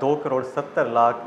2,70,00,000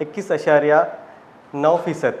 21.9%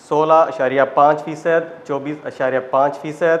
16.5%, 24.5%,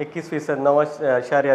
21% 9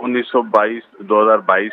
2022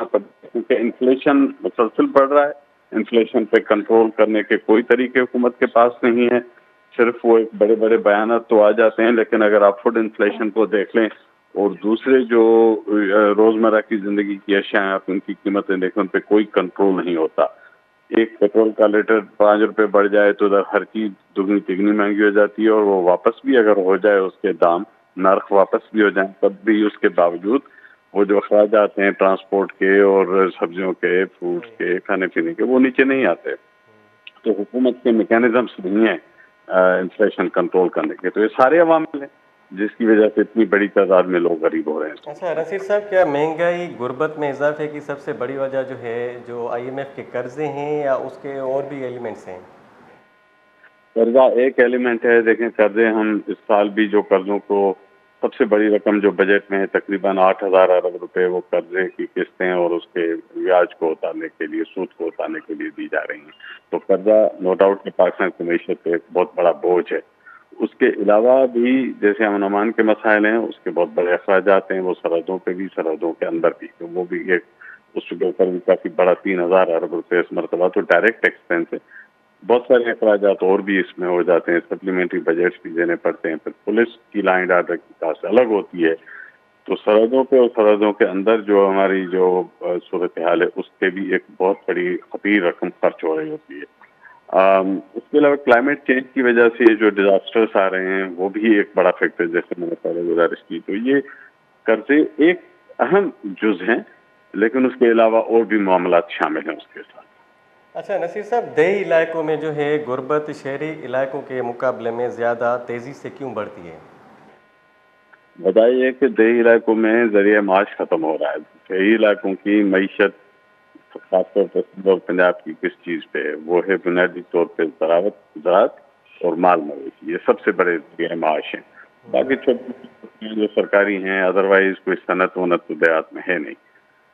کیونکہ انفلیشن مسلسل بڑھ رہا ہے. انفلیشن پہ کنٹرول کرنے کے کوئی طریقے حکومت کے پاس نہیں ہے. صرف وہ ایک بڑے بڑے بیانات تو آ جاتے ہیں، لیکن اگر آپ فوڈ انفلیشن کو دیکھ لیں اور دوسرے جو روزمرہ کی زندگی کی اشیاء ہیں، آپ ان کی قیمتیں دیکھیں، ان پہ کوئی کنٹرول نہیں ہوتا. ایک پیٹرول کا لیٹر 5 روپے بڑھ جائے تو ادھر ہر چیز دگنی تگنی مہنگی ہو جاتی ہے، اور وہ واپس بھی اگر ہو جائے اس کے دام نرخ واپس بھی ہو جائیں، تب بھی اس کے باوجود وہ جو اخراجات ہیں ٹرانسپورٹ کے اور سبزیوں کے، فروٹس کے، کھانے پینے کے، وہ نیچے نہیں آتے. تو حکومت کے میکینزمس نہیں ہیں انفلیشن کنٹرول کرنے کے. تو یہ سارے عوامل ہیں جس کی وجہ سے اتنی بڑی تعداد میں لوگ غریب ہو رہے ہیں. اچھا نصیر صاحب، کیا مہنگائی غربت میں اضافے کی سب سے بڑی وجہ جو ہے جو IMF کے قرضے ہیں، یا اس کے اور بھی ایلیمنٹس ہیں؟ قرضہ ایک ایلیمنٹ ہے. دیکھیں قرضے، ہم اس سال بھی جو قرضوں کو سب سے بڑی رقم جو بجٹ میں ہے تقریباً 8,000 ارب روپے وہ قرضے کی قسطیں اور اس کے بیاج کو اتارنے کے لیے، سود کو اتارنے کے لیے دی جا رہی ہیں. تو قرضہ نو ڈاؤٹ کہ پاکستان کی معیشت پہ ایک بہت بڑا بوجھ ہے. اس کے علاوہ بھی جیسے امن امان کے مسائل ہیں، اس کے بہت بڑے اخراجات ہیں، وہ سرحدوں پہ بھی، سرحدوں کے اندر بھی. تو وہ بھی ایک اس کے اوپر بھی کافی بڑا 3,000 ارب روپے اس مرتبہ تو ڈائریکٹ ایکسپینس ہے. بہت سارے اخراجات اور بھی اس میں ہو جاتے ہیں، سپلیمنٹری بجٹس بھی دینے پڑتے ہیں. پھر پولیس کی لا اینڈ آرڈر کی کاسٹ الگ ہوتی ہے. تو سرحدوں پہ اور سرحدوں کے اندر جو ہماری جو صورتحال ہے اس پہ بھی ایک بہت بڑی خطیر رقم خرچ ہو رہی ہوتی ہے. اس کے علاوہ کلائمیٹ چینج کی وجہ سے جو ڈیزاسٹرس آ رہے ہیں وہ بھی ایک بڑا فیکٹر، جیسے میں نے پہلے گزارش کی. تو یہ قرضے ایک اہم جز ہیں، لیکن اس کے علاوہ اور بھی معاملات شامل ہیں اس کے ساتھ. اچھا نصیر صاحب، دیہی علاقوں میں جو ہے غربت شہری علاقوں کے مقابلے میں زیادہ تیزی سے کیوں بڑھتی ہے؟ بتائیے کہ دیہی علاقوں میں ذریعہ معاش ختم ہو رہا ہے. دیہی علاقوں کی معیشت خاص طور پہ سندھ اور پنجاب کی کس چیز پہ ہے؟ وہ ہے بنیادی طور پہ زراعت اور مال مویشی. یہ سب سے بڑے ذریعہ معاش ہیں. باقی چھوٹی چھوٹی جو سرکاری ہیں، ادروائز کوئی صنعت ونت تو دیہات میں ہے نہیں.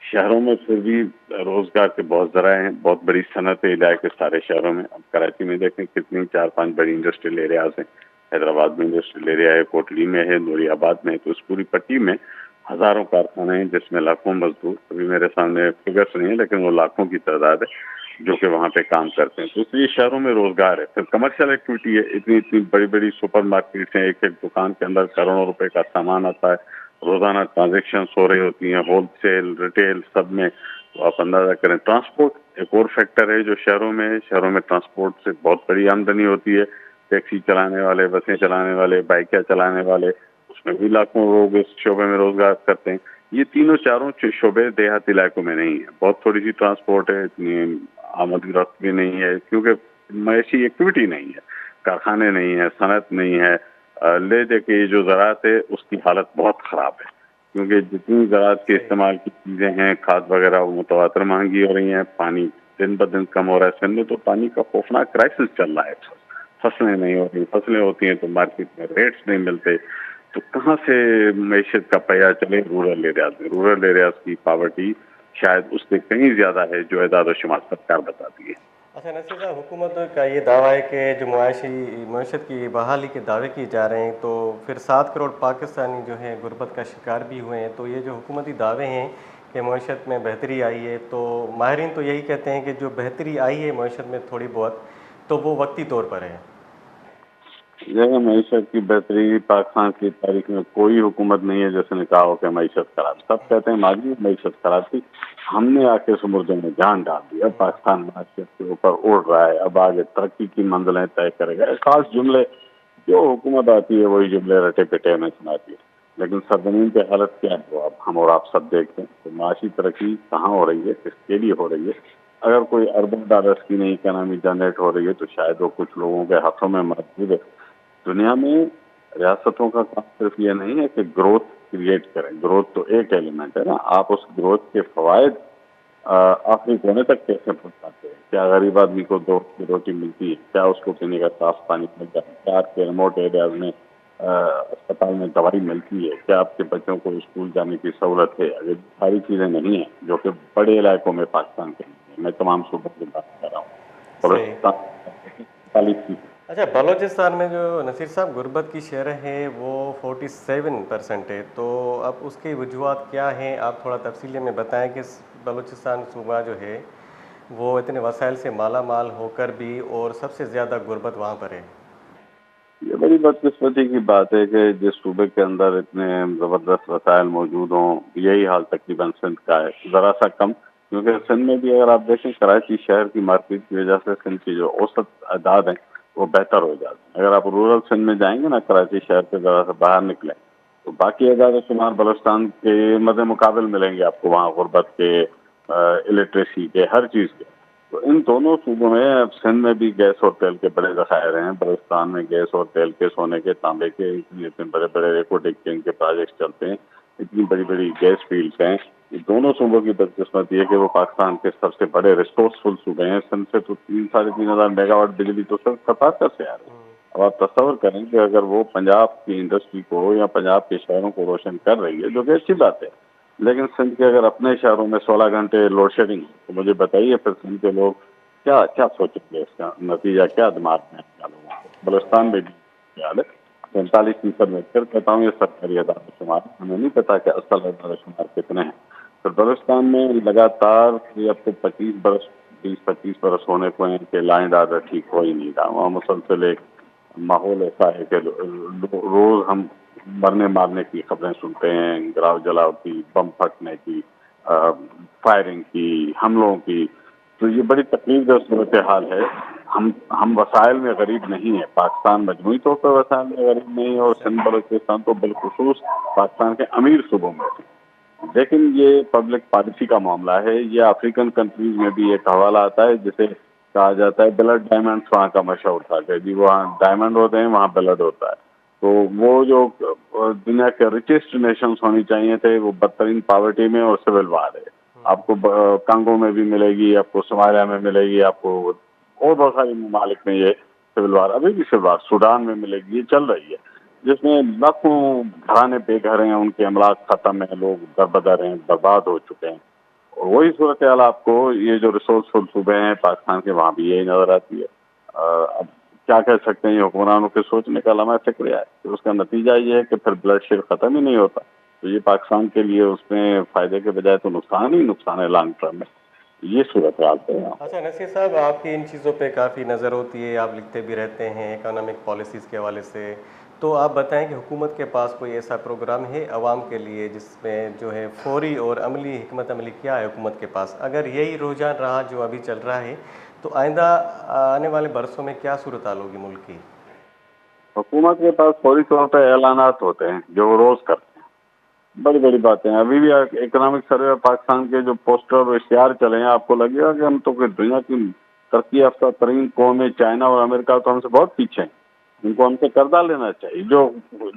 شہروں میں پھر بھی روزگار کے بہت ذرائع ہیں، بہت بڑی صنعت علاقے کے سارے شہروں میں. اب کراچی میں دیکھیں کتنی 4-5 بڑی انڈسٹریل ایریاز ہیں. حیدرآباد میں انڈسٹریل ایریا ہے، کوٹلی میں ہے، نوری آباد میں ہے. تو اس پوری پٹی میں ہزاروں کارخانے ہیں جس میں لاکھوں مزدور، ابھی میرے سامنے فگرس نہیں ہے لیکن وہ لاکھوں کی تعداد ہے جو کہ وہاں پہ کام کرتے ہیں. تو اس لیے شہروں میں روزگار ہے. پھر کمرشل ایکٹیویٹی ہے، اتنی بڑی بڑی سپر مارکیٹس ہیں، ایک ایک دکان کے اندر کروڑوں روپے کا سامان آتا ہے، روزانہ ٹرانزیکشنز ہو رہی ہوتی ہیں، ہول سیل، ریٹیل، سب میں. تو آپ اندازہ کریں. ٹرانسپورٹ ایک اور فیکٹر ہے جو شہروں میں ہے. شہروں میں ٹرانسپورٹ سے بہت بڑی آمدنی ہوتی ہے. ٹیکسی چلانے والے، بسیں چلانے والے، بائکیں چلانے والے، اس میں بھی لاکھوں لوگ اس شعبے میں روزگار کرتے ہیں. یہ تینوں چاروں شعبے دیہات علاقوں میں نہیں ہیں. بہت تھوڑی سی ٹرانسپورٹ ہے، اتنی آمد و رفت بھی نہیں ہے کیونکہ معاشی ایکٹیویٹی نہیں ہے، کارخانے نہیں ہے، صنعت نہیں ہے. لے دے کے یہ جو زراعت ہے اس کی حالت بہت خراب ہے، کیونکہ جتنی زراعت کے استعمال کی چیزیں ہیں، کھاد وغیرہ، وہ متواتر مہنگی ہو رہی ہیں. پانی دن بدن کم ہو رہا ہے. سندھ میں تو پانی کا خوفناک کرائسس چل رہا ہے. فصلیں نہیں ہوتی، فصلیں ہوتی ہیں تو مارکیٹ میں ریٹس نہیں ملتے. تو کہاں سے معیشت کا پہیہ چلے؟ رورل ایریاز میں. رورل ایریاز کی پاورٹی شاید اس سے کہیں زیادہ ہے جو اعداد و شمار سرکار بتاتی ہے. اچھا نصیر صاحب، حکومت کا یہ دعویٰ ہے کہ جو معیشت کی بحالی کے دعوے کیے جا رہے ہیں، تو پھر 7 کروڑ پاکستانی جو ہیں غربت کا شکار بھی ہوئے ہیں. تو یہ جو حکومتی دعوے ہیں کہ معیشت میں بہتری آئی ہے، تو ماہرین تو یہی کہتے ہیں کہ جو بہتری آئی ہے معیشت میں تھوڑی بہت، تو وہ وقتی طور پر ہے. یہ معیشت کی بہتری پاکستان کی تاریخ میں کوئی حکومت نہیں ہے جس نے کہا ہو کہ معیشت خراب. سب کہتے ہیں ماضی میں معیشت خراب تھی، ہم نے آ کے سمردوں میں جان ڈال دی، اب پاکستان معیشت کے اوپر اڑ رہا ہے، اب آگے ترقی کی منزلیں طے کرے گا. خاص جملے جو حکومت آتی ہے وہی جملے رٹے پٹے میں سناتی ہے، لیکن سرزمین پہ حالت کیا ہے وہ اب ہم اور آپ سب دیکھتے ہیں. تو معاشی ترقی کہاں ہو رہی ہے، کس کے لیے ہو رہی ہے؟ اگر کوئی اربوں ڈالرس کی نئی اکنامی جنریٹ ہو رہی ہے تو شاید وہ کچھ لوگوں کے ہاتھوں میں محدود ہے. دنیا میں ریاستوں کا کام صرف یہ نہیں ہے کہ گروتھ کریٹ کریں. گروتھ تو ایک ایلیمنٹ ہے نا، آپ اس گروتھ کے فوائد آخری کونے تک کیسے پہنچاتے ہیں؟ کیا غریب آدمی کو 2 وقت کی روٹی ملتی ہے؟ کیا اس کو پینے کا صاف پانی ملتا ہے؟ کیا آپ کے ریموٹ ایریاز میں اسپتال میں دوائی ملتی ہے؟ کیا آپ کے بچوں کو اسکول جانے کی سہولت ہے؟ اگر ساری چیزیں نہیں ہیں جو کہ بڑے علاقوں میں پاکستان کے نہیں ہیں، میں تمام صوبوں کی بات کر رہا ہوں، صحیح. اور 40 اچھا، بلوچستان میں جو نصیر صاحب غربت کی شرح ہے وہ 47% ہے، تو اب اس کی وجوہات کیا ہیں؟ آپ تھوڑا تفصیلی میں بتائیں کہ بلوچستان صوبہ جو ہے وہ اتنے وسائل سے مالا مال ہو کر بھی اور سب سے زیادہ غربت وہاں پر ہے۔ یہ بڑی بدقسمتی کی بات ہے کہ جس صوبے کے اندر اتنے زبردست وسائل موجود ہوں، یہی حال تقریباً سندھ کا ہے، ذرا سا کم، کیونکہ سندھ میں بھی اگر آپ دیکھیں کراچی شہر کی مارکیٹ کی وجہ سے سندھ کی جو اوسط اعداد ہیں وہ بہتر ہو جاتے ہیں۔ اگر آپ رورل سندھ میں جائیں گے نا، کراچی شہر سے ذرا سا باہر نکلیں تو باقی اعداد و شمار بلوچستان کے مد مقابل ملیں گے آپ کو وہاں، غربت کے، الٹریسی کے، ہر چیز کے۔ تو ان دونوں صوبوں میں، اب سندھ میں بھی گیس اور تیل کے بڑے ذخائر ہیں، بلوچستان میں گیس اور تیل کے، سونے کے، تانبے کے اتنے بڑے بڑے ریکارڈ ایکسچینج کے پروجیکٹس چلتے ہیں، اتنی بڑی بڑی گیس فیلڈس ہیں۔ یہ دونوں صوبوں کی بدقسمتی ہے کہ وہ پاکستان کے سب سے بڑے ریسورسفل صوبے ہیں۔ سندھ سے تو 3,500 میگا واٹ بجلی تو سب ستاتر سے آ رہی ہے۔ اب آپ تصور کریں کہ اگر وہ پنجاب کی انڈسٹری کو یا پنجاب کے شہروں کو روشن کر رہی ہے، جو کہ اچھی بات ہے، لیکن سندھ کے اگر اپنے شہروں میں 16 گھنٹے لوڈ شیڈنگ، تو مجھے بتائیے پھر سندھ کے لوگ کیا کیا سوچیں گے، اس کا نتیجہ کیا دماغ میں ہے کیا لوگوں کو؟ بلوچستان میں بھی حال ہے، 45% میں پھر کہتا ہوں یہ سرکاری اعداد و شمار، ہمیں نہیں پتا کہ اصل اعداد و شمار کتنے ہیں۔ تو بلوچستان میں لگاتار یہ اب تو 20-25 برس ہونے کو ہیں کہ لائن آرڈر ٹھیک ہو ہی نہیں رہا، وہاں مسلسل ایک ماحول ایسا ہے کہ روز ہم مرنے مارنے کی خبریں سنتے ہیں، گراؤ جلاؤ کی، بم پھٹنے کی، فائرنگ کی، حملوں کی۔ تو یہ بڑی تکلیف دہ صورتحال ہے۔ ہم وسائل میں غریب نہیں ہیں، پاکستان مجموعی طور پر وسائل میں غریب نہیں ہے، اور سندھ بلوچستان تو بالخصوص پاکستان کے امیر صوبوں میں سے۔ لیکن یہ پبلک پالیسی کا معاملہ ہے۔ یہ افریقن کنٹریز میں بھی ایک حوالہ آتا ہے جسے کہا جاتا ہے بلڈ ڈائمنڈس وہاں کا مشہور تھا کہ جی وہاں ڈائمنڈ ہوتے ہیں، وہاں بلڈ ہوتا ہے۔ تو وہ جو دنیا کے ریچسٹ نیشنز ہونی چاہیے تھے، وہ بدترین پاورٹی میں اور سول وار ہے۔ آپ کو کانگو میں بھی ملے گی، آپ کو صومالیہ میں ملے گی، آپ کو اور بہت سارے ممالک میں یہ سول وار، ابھی بھی سول وار سوڈان میں ملے گی، یہ چل رہی ہے، جس میں لاکھوں گھرانے بے گھر ہیں، ان کے املاک ختم ہیں، لوگ دربدر ہیں، برباد ہو چکے ہیں۔ اور وہی صورتحال آپ کو یہ جو ریسورسفل صوبے ہیں پاکستان کے، وہاں بھی یہی نظر آتی ہے۔ اب کیا کہہ سکتے ہیں، یہ حکمرانوں کے سوچنے کا لمحہ فکر ہے کہ اس کا نتیجہ یہ ہے کہ پھر بلڈ شیڈ ختم ہی نہیں ہوتا۔ تو یہ پاکستان کے لیے اس میں فائدے کے بجائے تو نقصان ہی نقصان ہے لانگ ٹرم میں۔ یہ صورتحال ہے یہاں پر۔ اچھا نصیر صاحب، آپ کی ان چیزوں پہ کافی نظر ہوتی ہے، آپ لکھتے بھی رہتے ہیں اکنامک پالیسیز کے حوالے سے، تو آپ بتائیں کہ حکومت کے پاس کوئی ایسا پروگرام ہے عوام کے لیے جس میں جو ہے فوری اور عملی حکمت عملی کیا ہے حکومت کے پاس؟ اگر یہی رجحان رہا جو ابھی چل رہا ہے تو آئندہ آنے والے برسوں میں کیا صورتحال ہوگی ملک کی؟ حکومت کے پاس فوری طور پہ اعلانات ہوتے ہیں جو وہ روز کرتے ہیں، بڑی بڑی باتیں ہیں۔ ابھی بھی اکنامک سروے آف پاکستان کے جو پوسٹر اور اشتہار چلے ہیں، آپ کو لگے گا کہ ہم تو کہ دنیا کی ترقی یافتہ ترین قومیں چائنا اور امریکہ تو ہم سے بہت پیچھے ہیں، ان کو ہم سے قرضہ لینا چاہیے۔ جو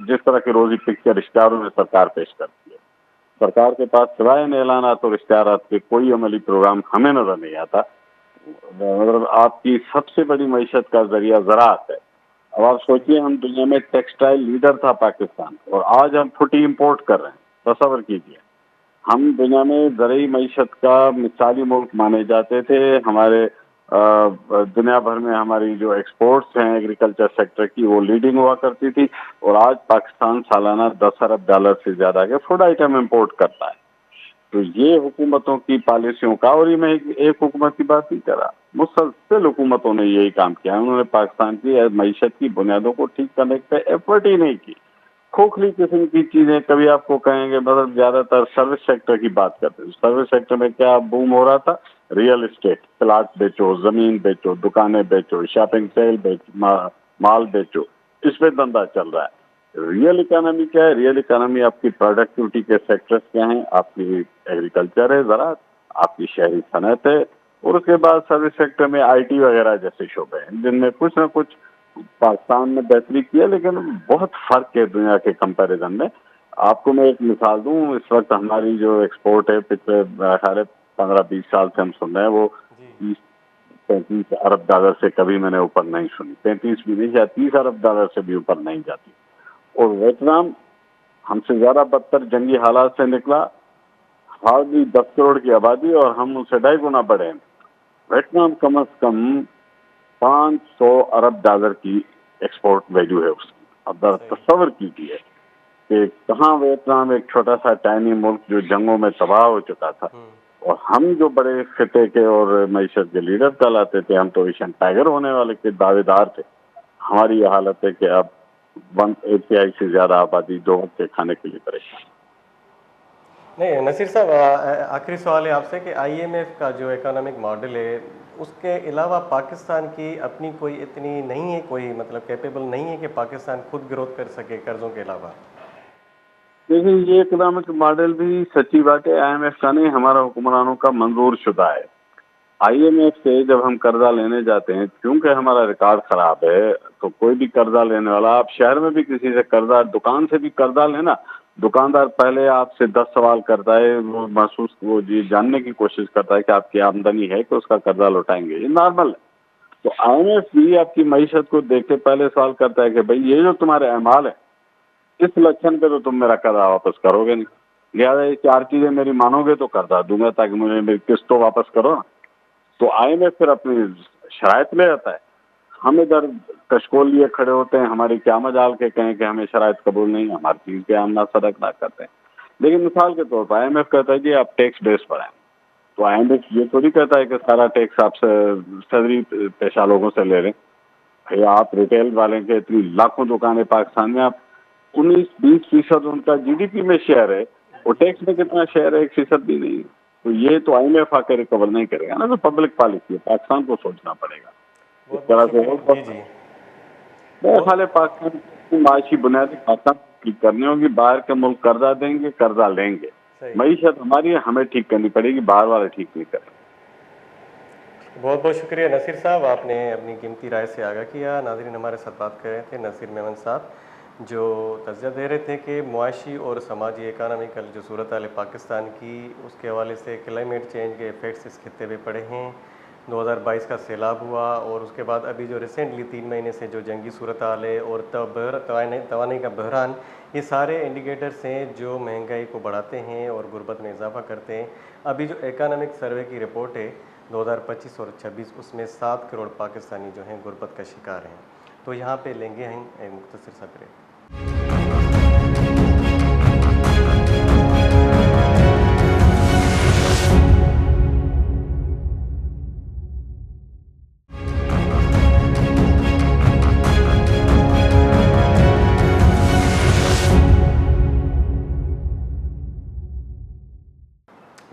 جس طرح کی روزی پکچر اشتہاروں میں سرکار پیش کرتی ہے، سرکار کے پاس سوائے ان اعلانات اور اشتہارات کے کوئی عملی پروگرام ہمیں نظر نہیں آتا۔ مطلب آپ کی سب سے بڑی معیشت کا ذریعہ زراعت ہے۔ اب آپ سوچئے، ہم دنیا میں ٹیکسٹائل لیڈر تھا پاکستان، اور آج ہم پھٹی امپورٹ کر رہے ہیں، تصور کیجئے۔ ہم دنیا میں زرعی معیشت کا مثالی ملک مانے جاتے تھے، ہمارے دنیا بھر میں ہماری جو ایکسپورٹس ہیں ایگریکلچر سیکٹر کی وہ لیڈنگ ہوا کرتی تھی، اور آج پاکستان سالانہ $10 ارب سے زیادہ کے فوڈ آئٹم امپورٹ کرتا ہے۔ تو یہ حکومتوں کی پالیسیوں کا، اور یہ میں ایک حکومت کی بات نہیں کر رہا، مسلسل حکومتوں نے یہی کام کیا ہے۔ انہوں نے پاکستان کی معیشت کی بنیادوں کو ٹھیک کرنے پہ ایفرٹ ہی نہیں کی، کھوکھلی قسم کی چیزیں۔ کبھی آپ کو کہیں گے، مطلب زیادہ تر سروس سیکٹر کی بات کرتے ہیں، سروس سیکٹر میں کیا بوم ہو رہا تھا؟ ریئل اسٹیٹ، پلاٹ بیچو، زمین بیچو، دکانیں بیچو، شاپنگ سیل بیچو، مال بیچو، اس پہ دھندا چل رہا ہے۔ ریئل اکانومی کیا ہے؟ ریئل اکانومی آپ کی پروڈکٹیوٹی کے سیکٹرز کیا ہیں؟ آپ کی ایگریکلچر ہے، زراعت، آپ کی شہری صنعت ہے، اور اس کے بعد سروس سیکٹر میں آئی ٹی وغیرہ جیسے شعبے ہیں، جن میں کچھ نہ کچھ پاکستان نے بہتری کی ہے، لیکن بہت فرق ہے دنیا کے کمپیریزن میں۔ آپ کو میں ایک مثال دوں، اس وقت ہماری جو ایکسپورٹ ہے، پچھلے خیال 15-20 سال سے ہم سن رہے ہیں، وہ جی 30-35 ارب ڈالر سے کبھی میں نے اوپر نہیں سنی، 35 بھی نہیں، یا 30 ارب ڈالر سے بھی اوپر نہیں جاتی۔ اور ویتنام ہم سے زیادہ بدتر جنگی حالات سے نکلا، ہارڈلی 10 کروڑ کی آبادی، اور ہم ان سے 2.5 گنا بڑے ہیں۔ ویتنام کم از کم 500 ارب ڈالر کی ایکسپورٹ ویلیو ہے اس کی. اب ذرا تصور کیجیے کہ کہاں ویتنام ایک چھوٹا سا ٹائنی ملک جو جنگوں میں تباہ ہو چکا تھا، اور ہم جو بڑے خطے کے اور معیشت کے لیڈر کہلاتے تھے، ہم تو ایشین ٹائیگر ہونے والے کے دعوے دار تھے، ہماری یہ حالت ہے کہ اب 1/8 سے زیادہ آبادی 2 وقت کے کھانے کے لیے پریشان. نہیں نصیر صاحب، آخری سوال ہے آپ سے کہ آئی ایم ایف کا جو اکانومک ماڈل ہے اس کے علاوہ پاکستان کی اپنی کوئی اتنی نہیں ہے، کوئی مطلب کیپیبل نہیں ہے کہ پاکستان خود گروتھ کر سکے قرضوں کے علاوہ؟ دیکھیں یہ اکنامک ماڈل بھی سچی بات ہے آئی ایم ایف کا نہیں، ہمارا حکمرانوں کا منظور شدہ ہے. آئی ایم ایف سے جب ہم قرضہ لینے جاتے ہیں، کیونکہ ہمارا ریکارڈ خراب ہے، تو کوئی بھی قرضہ لینے والا، آپ شہر میں بھی کسی سے قرضہ، دکان سے بھی قرضہ لینا، دکاندار پہلے آپ سے 10 سوال کرتا ہے، وہ جاننے کی کوشش کرتا ہے کہ آپ کی آمدنی ہے کہ اس کا قرضہ لوٹائیں گے. یہ نارمل ہے. تو آئی ایم ایف بھی آپ کی معیشت کو دیکھ کے پہلے سوال کرتا ہے کہ بھئی یہ جو تمہارے اعمال ہیں، اس لچھن پہ تو تم میرا قرضہ واپس کرو گے نہیں، لہٰذا یہ 4 چیزیں میری مانو گے تو قرضہ دوں گا تاکہ مجھے میری قسط تو واپس کرو نا. تو آئی ایم ایف پھر اپنی شرائط لے آتا ہے. ہم ادھر کشکول لیے کھڑے ہوتے ہیں، ہماری کیا مجال کے کہیں کہ ہمیں شرائط قبول نہیں، ہماری چیز کے ہم نہ صدق نہ کرتے ہیں. لیکن مثال کے طور پر آئی ایم ایف کہتا ہے کہ آپ ٹیکس بیس پر آئیں. تو آئی ایم ایف یہ تھوڑی کہتا ہے کہ سارا ٹیکس آپ سے صدری پیشہ لوگوں سے لے لیں. بھائی آپ ریٹیل والے کے اتنی لاکھوں دکانیں پاکستان میں، آپ 19-20% ان کا جی ڈی پی میں شیئر ہے، اور ٹیکس میں کتنا شیئر ہے؟ 1% بھی نہیں. تو یہ تو آئی ایم ایف آ کے ریکور نہیں کرے گا نا، تو پبلک پالیسی ہے، پاکستان کو سوچنا پڑے گا. اس بہت بہت طرح سے شکریہ. جی جی. میرے خیال ہے پاکستان کی معاشی بنیادی پاکستان ٹھیک کرنی ہوگی. باہر کے ملک قرضہ دیں گے، قرضہ لیں گے، صحیح. معیشت ہماری ہے، ہمیں ٹھیک کرنی پڑے گی، باہر والے ٹھیک نہیں کریں. بہت بہت شکریہ نصیر صاحب، آپ نے اپنی قیمتی رائے سے آگاہ کیا. ناظرین، ہمارے ساتھ بات کر رہے تھے نصیر میمن صاحب، جو تجزیہ دے رہے تھے کہ معاشی اور سماجی اکانومیکل جو صورتحال پاکستان کی، اس کے حوالے سے کلائمیٹ چینج کے ایفیکٹس اس خطے پہ پڑے ہیں. 2022 کا سیلاب ہوا، اور اس کے بعد ابھی جو ریسنٹلی 3 مہینے سے جو جنگی صورتحال ہے اور توانائی کا بحران، یہ سارے انڈیکیٹرز ہیں جو مہنگائی کو بڑھاتے ہیں اور غربت میں اضافہ کرتے ہیں. ابھی جو اکانومک سروے کی رپورٹ ہے 2025 اور 26، اس میں 7 کروڑ پاکستانی جو ہیں غربت کا شکار ہیں. تو یہاں پہ لیں گے ہم ایک مختصر سا بریک.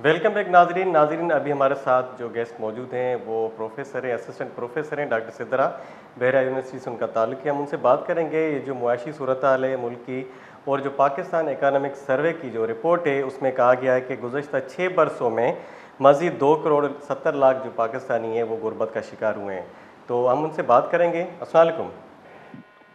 ویلکم بیک ناظرین، ابھی ہمارے ساتھ جو گیسٹ موجود ہیں وہ پروفیسر ہیں، اسسٹنٹ پروفیسر ہیں، ڈاکٹر سدرا، بحرہ یونیورسٹی سے ان کا تعلق ہے. ہم ان سے بات کریں گے یہ جو معاشی صورتحال ہے ملک کی، اور جو پاکستان اکانومک سروے کی جو رپورٹ ہے اس میں کہا گیا ہے کہ گزشتہ 6 برسوں میں مزید 2 کروڑ 70 لاکھ جو پاکستانی ہیں وہ غربت کا شکار ہوئے ہیں. تو ہم ان سے بات کریں گے. السلام علیکم.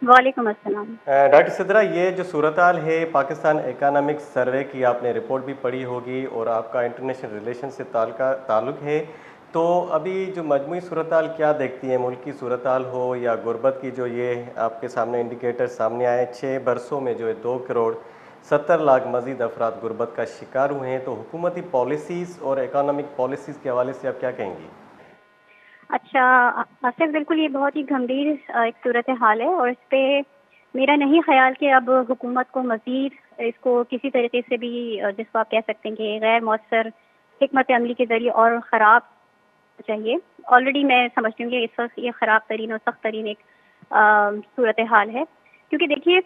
وعلیکم السلام. ڈاکٹر سدرا، یہ جو صورتحال ہے پاکستان اکانومک سروے کی، آپ نے رپورٹ بھی پڑھی ہوگی اور آپ کا انٹرنیشنل ریلیشن سے تعلق ہے، تو ابھی جو مجموعی صورتحال کیا دیکھتی ہے؟ ملک کی صورتحال ہو یا غربت کی، جو یہ آپ کے سامنے انڈیکیٹر سامنے آئے، 6 برسوں میں جو ہے 2 کروڑ 70 لاکھ مزید افراد غربت کا شکار ہوئے ہیں. تو حکومتی پالیسیز اور اکانومک پالیسیز کے حوالے سے آپ کیا کہیں گی؟ اچھا آصف، بالکل یہ بہت ہی گمبھیر ایک صورتحال ہے، اور اس پہ میرا نہیں خیال کہ اب حکومت کو مزید اس کو کسی طریقے سے بھی، جس کو آپ کہہ سکتے ہیں کہ غیر مؤثر حکمت عملی کے ذریعے اور خراب چاہیے. آلریڈی میں سمجھتی ہوں کہ اس وقت یہ خراب ترین اور سخت ترین ایک صورتحال ہے، کیونکہ دیکھیے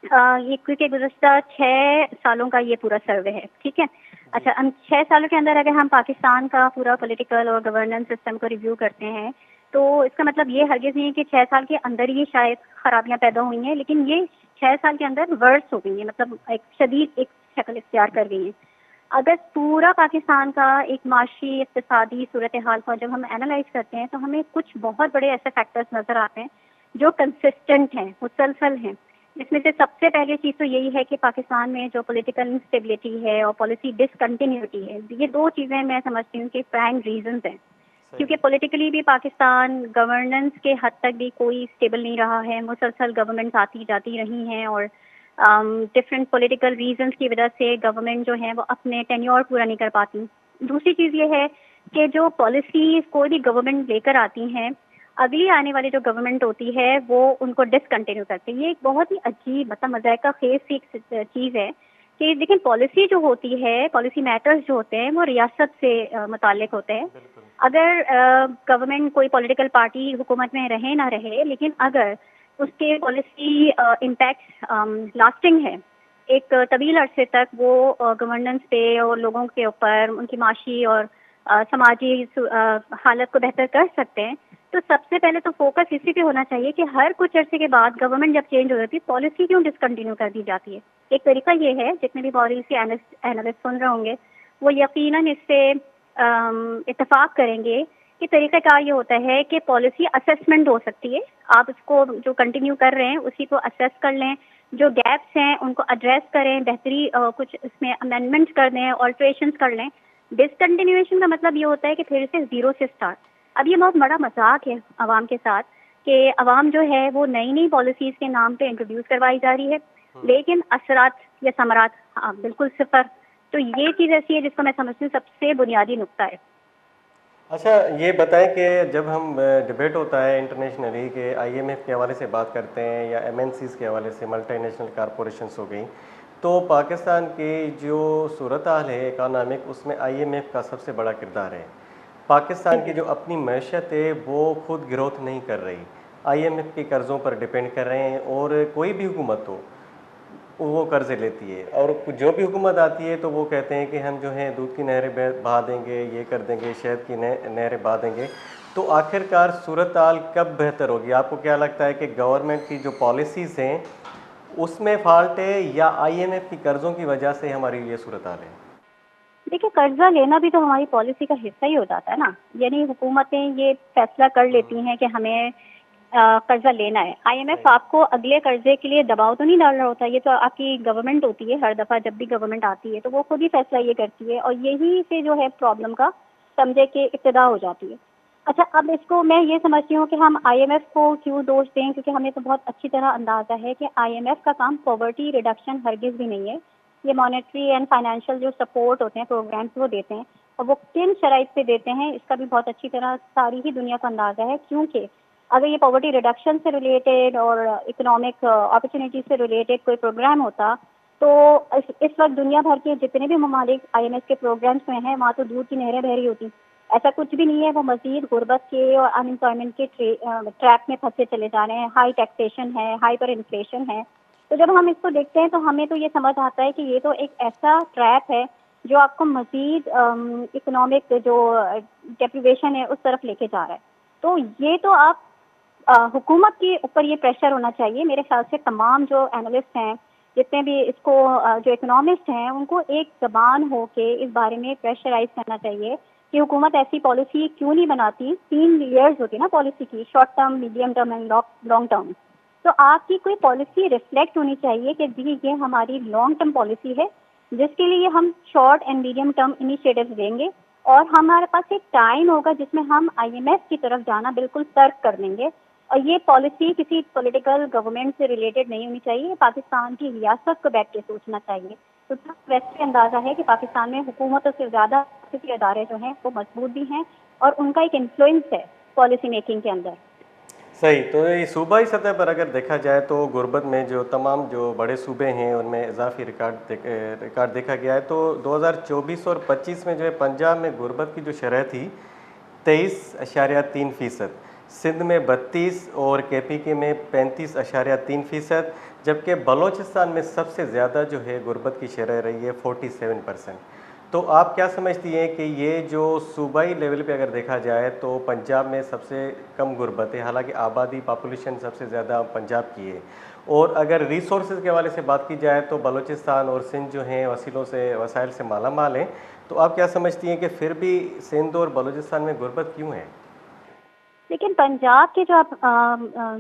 یہ کیونکہ گزشتہ 6 سالوں کا یہ پورا سروے ہے، ٹھیک ہے. اچھا، 6 سالوں کے اندر اگر ہم پاکستان کا پورا پولیٹیکل اور گورننس سسٹم کو ریویو کرتے ہیں تو اس کا مطلب یہ ہرگز نہیں ہے کہ 6 سال کے اندر ہی شاید خرابیاں پیدا ہوئی ہیں، لیکن یہ 6 سال کے اندر ورس ہو گئی ہیں، مطلب ایک شدید ایک شکل اختیار کر گئی ہیں. اگر پورا پاکستان کا ایک معاشی اقتصادی صورتحال کو جب ہم اینالائز کرتے ہیں تو ہمیں کچھ بہت بڑے ایسے فیکٹرز نظر آتے ہیں جو کنسسٹنٹ ہیں، مسلسل ہیں. اس میں سے سب سے پہلی چیز تو یہی ہے کہ پاکستان میں جو پولیٹیکل انسٹیبلٹی ہے اور پالیسی ڈسکنٹینیوٹی ہے، یہ 2 چیزیں میں سمجھتی ہوں کہ پرائم ریزنز ہیں. کیونکہ پولیٹیکلی بھی پاکستان گورننس کے حد تک بھی کوئی اسٹیبل نہیں رہا ہے، مسلسل گورنمنٹس آتی جاتی رہی ہیں، اور ڈفرینٹ پولیٹیکل ریزنس کی وجہ سے گورنمنٹ جو ہے وہ اپنے ٹینیور پورا نہیں کر پاتی. دوسری چیز یہ ہے کہ جو پالیسیز کوئی بھی گورنمنٹ لے کر آتی ہیں اگلی آنے والی جو گورنمنٹ ہوتی ہے وہ ان کو ڈسکنٹینیو کرتی ہے. یہ ایک بہت ہی عجیب مطلب مذائقہ خیز سی چیز ہے کہ لیکن پالیسی جو ہوتی ہے، پالیسی میٹرز جو ہوتے ہیں وہ ریاست سے متعلق ہوتے ہیں. اگر گورنمنٹ کوئی پولیٹیکل پارٹی حکومت میں رہے نہ رہے، لیکن اگر اس کے پالیسی امپیکٹ لاسٹنگ ہے، ایک طویل عرصے تک وہ گورننس پہ اور لوگوں کے اوپر ان کی معاشی اور سماجی حالت کو بہتر کر سکتے ہیں، تو سب سے پہلے تو فوکس اسی پہ ہونا چاہیے کہ ہر کچھ عرصے کے بعد گورنمنٹ جب چینج ہو جاتی ہے پالیسی کیوں ڈسکنٹینیو کر دی جاتی ہے. ایک طریقہ یہ ہے، جتنے بھی پالیسی اینالسٹ سن رہے ہوں گے وہ یقیناً اس سے اتفاق کریں گے کہ طریقہ کار یہ ہوتا ہے کہ پالیسی اسیسمنٹ ہو سکتی ہے. آپ اس کو جو کنٹینیو کر رہے ہیں اسی کو اسیس کر لیں، جو گیپس ہیں ان کو ایڈریس کریں، بہتری کچھ اس میں امینڈمنٹ کر دیں، آلٹریشنس کر لیں. ڈسکنٹینیویشن کا مطلب یہ ہوتا ہے کہ پھر سے زیرو سے اسٹارٹ. اب یہ بہت بڑا مذاق ہے عوام کے ساتھ کہ عوام جو ہے وہ نئی نئی پالیسیز کے نام پہ انٹروڈیوس کروائی جا رہی ہے، لیکن اثرات یا ثمرات بالکل صفر. تو یہ چیز ایسی ہے جس کو میں سمجھتی ہوں سب سے بنیادی نقطہ ہے. اچھا یہ بتائیں کہ جب ہم ڈبیٹ ہوتا ہے انٹرنیشنلی کہ آئی ایم ایف کے حوالے سے بات کرتے ہیں یا ایم این سیز کے حوالے سے، ملٹی نیشنل کارپوریشنس ہو گئیں، تو پاکستان کی جو صورتحال ہے اکانامک، اس میں آئی ایم ایف کا سب سے بڑا کردار ہے. پاکستان کی جو اپنی معیشت ہے وہ خود گروتھ نہیں کر رہی، آئی ایم ایف کے قرضوں پر ڈپینڈ کر رہے ہیں. اور کوئی بھی حکومت ہو وہ قرضے لیتی ہے، اور جو بھی حکومت آتی ہے تو وہ کہتے ہیں کہ ہم جو ہیں دودھ کی نہریں بہا دیں گے، یہ کر دیں گے، شہد کی نہریں بہا دیں گے. تو آخرکار صورتحال کب بہتر ہوگی؟ آپ کو کیا لگتا ہے کہ گورنمنٹ کی جو پالیسیز ہیں اس میں فالٹ ہے یا آئی ایم ایف کی قرضوں کی وجہ سے ہماری یہ صورتحال ہے؟ دیکھیے قرضہ لینا بھی تو ہماری پالیسی کا حصہ ہی ہو جاتا ہے نا. یعنی حکومتیں یہ فیصلہ کر لیتی ہیں کہ ہمیں قرضہ لینا ہے. آئی ایم ایف آپ کو اگلے قرضے کے لیے دباؤ تو نہیں ڈال رہا ہوتا، یہ تو آپ کی گورنمنٹ ہوتی ہے. ہر دفعہ جب بھی گورنمنٹ آتی ہے تو وہ خود ہی فیصلہ یہ کرتی ہے، اور یہی سے جو ہے پرابلم کا سمجھے کہ ابتدا ہو جاتی ہے. اچھا اب اس کو میں یہ سمجھتی ہوں کہ ہم آئی ایم ایف کو کیوں دوش دیں، کیونکہ ہمیں تو بہت اچھی طرح اندازہ ہے کہ آئی ایم ایف کا کام پاورٹی ریڈکشن ہرگز بھی نہیں ہے. یہ مانیٹری اینڈ فائنینشیل جو سپورٹ ہوتے ہیں، پروگرامس وہ دیتے ہیں، اور وہ کن شرائط پہ دیتے ہیں اس کا بھی بہت اچھی طرح ساری ہی دنیا کو اندازہ ہے. کیونکہ اگر یہ پاورٹی ریڈکشن سے ریلیٹڈ اور اکنامک اپرچونیٹی سے ریلیٹڈ کوئی پروگرام ہوتا تو اس وقت دنیا بھر کے جتنے بھی ممالک آئی ایم ایف کے پروگرامس میں ہیں وہاں تو دودھ کی نہریں بہ رہی ہوتی. ایسا کچھ بھی نہیں ہے. وہ مزید غربت کے اور ان امپلائمنٹ کے ٹریپ میں پھنسے چلے جا رہے ہیں. ہائی ٹیکسیشن ہے، ہائپر انفلیشن ہے. تو جب ہم اس کو دیکھتے ہیں تو ہمیں تو یہ سمجھ آتا ہے کہ یہ تو ایک ایسا ٹریپ ہے جو آپ کو مزید اکنامک جو ڈیپریویشن ہے اس طرف لے کے جا رہا ہے. تو یہ تو آپ حکومت کے اوپر یہ پریشر ہونا چاہیے. میرے خیال سے تمام جو اینالسٹ ہیں، جتنے بھی اس کو جو اکنامسٹ ہیں، ان کو ایک زبان ہو کے اس بارے میں پریشرائز کرنا چاہیے کہ حکومت ایسی پالیسی کیوں نہیں بناتی. 3 ایئرز ہوتی ہے نا پالیسی کی، short term, medium term and long term. تو آپ کی کوئی پالیسی ریفلیکٹ ہونی چاہیے کہ جی یہ ہماری لانگ ٹرم پالیسی ہے جس کے لیے ہم short and medium term initiatives دیں گے، اور ہمارے پاس ایک ٹائم ہوگا جس میں ہم آئی ایم ایف کی طرف جانا بالکل ترک کر دیں گے. اور یہ پالیسی کسی پولیٹیکل گورنمنٹ سے ریلیٹڈ نہیں ہونی چاہیے. پاکستان کی ریاست کو بیٹھ کے سوچنا چاہیے. تو ویسے اندازہ ہے کہ پاکستان میں حکومتوں سے زیادہ کسی ادارے جو ہیں وہ مضبوط بھی ہیں اور ان کا ایک انفلوئنس ہے پالیسی میکنگ کے اندر. صحیح. تو یہ صوبائی سطح پر اگر دیکھا جائے تو غربت میں جو تمام جو بڑے صوبے ہیں ان میں اضافی ریکارڈ دیکھا گیا ہے. تو 2024 اور 25 میں جو ہے پنجاب میں غربت کی جو شرح تھی 23.3%، سندھ میں 32 اور کے پی کے میں 35.3%، جبکہ بلوچستان میں سب سے زیادہ جو ہے غربت کی شرح رہی ہے 47%. تو آپ کیا سمجھتی ہیں کہ یہ جو صوبائی لیول پہ اگر دیکھا جائے تو پنجاب میں سب سے کم غربت ہے، حالانکہ آبادی پاپولیشن سب سے زیادہ پنجاب کی ہے، اور اگر ریسورسز کے حوالے سے بات کی جائے تو بلوچستان اور سندھ جو ہیں وسائل سے مالا مال ہیں. تو آپ کیا سمجھتی ہیں کہ پھر بھی سندھ اور بلوچستان میں غربت کیوں ہے؟ لیکن پنجاب کے جو آپ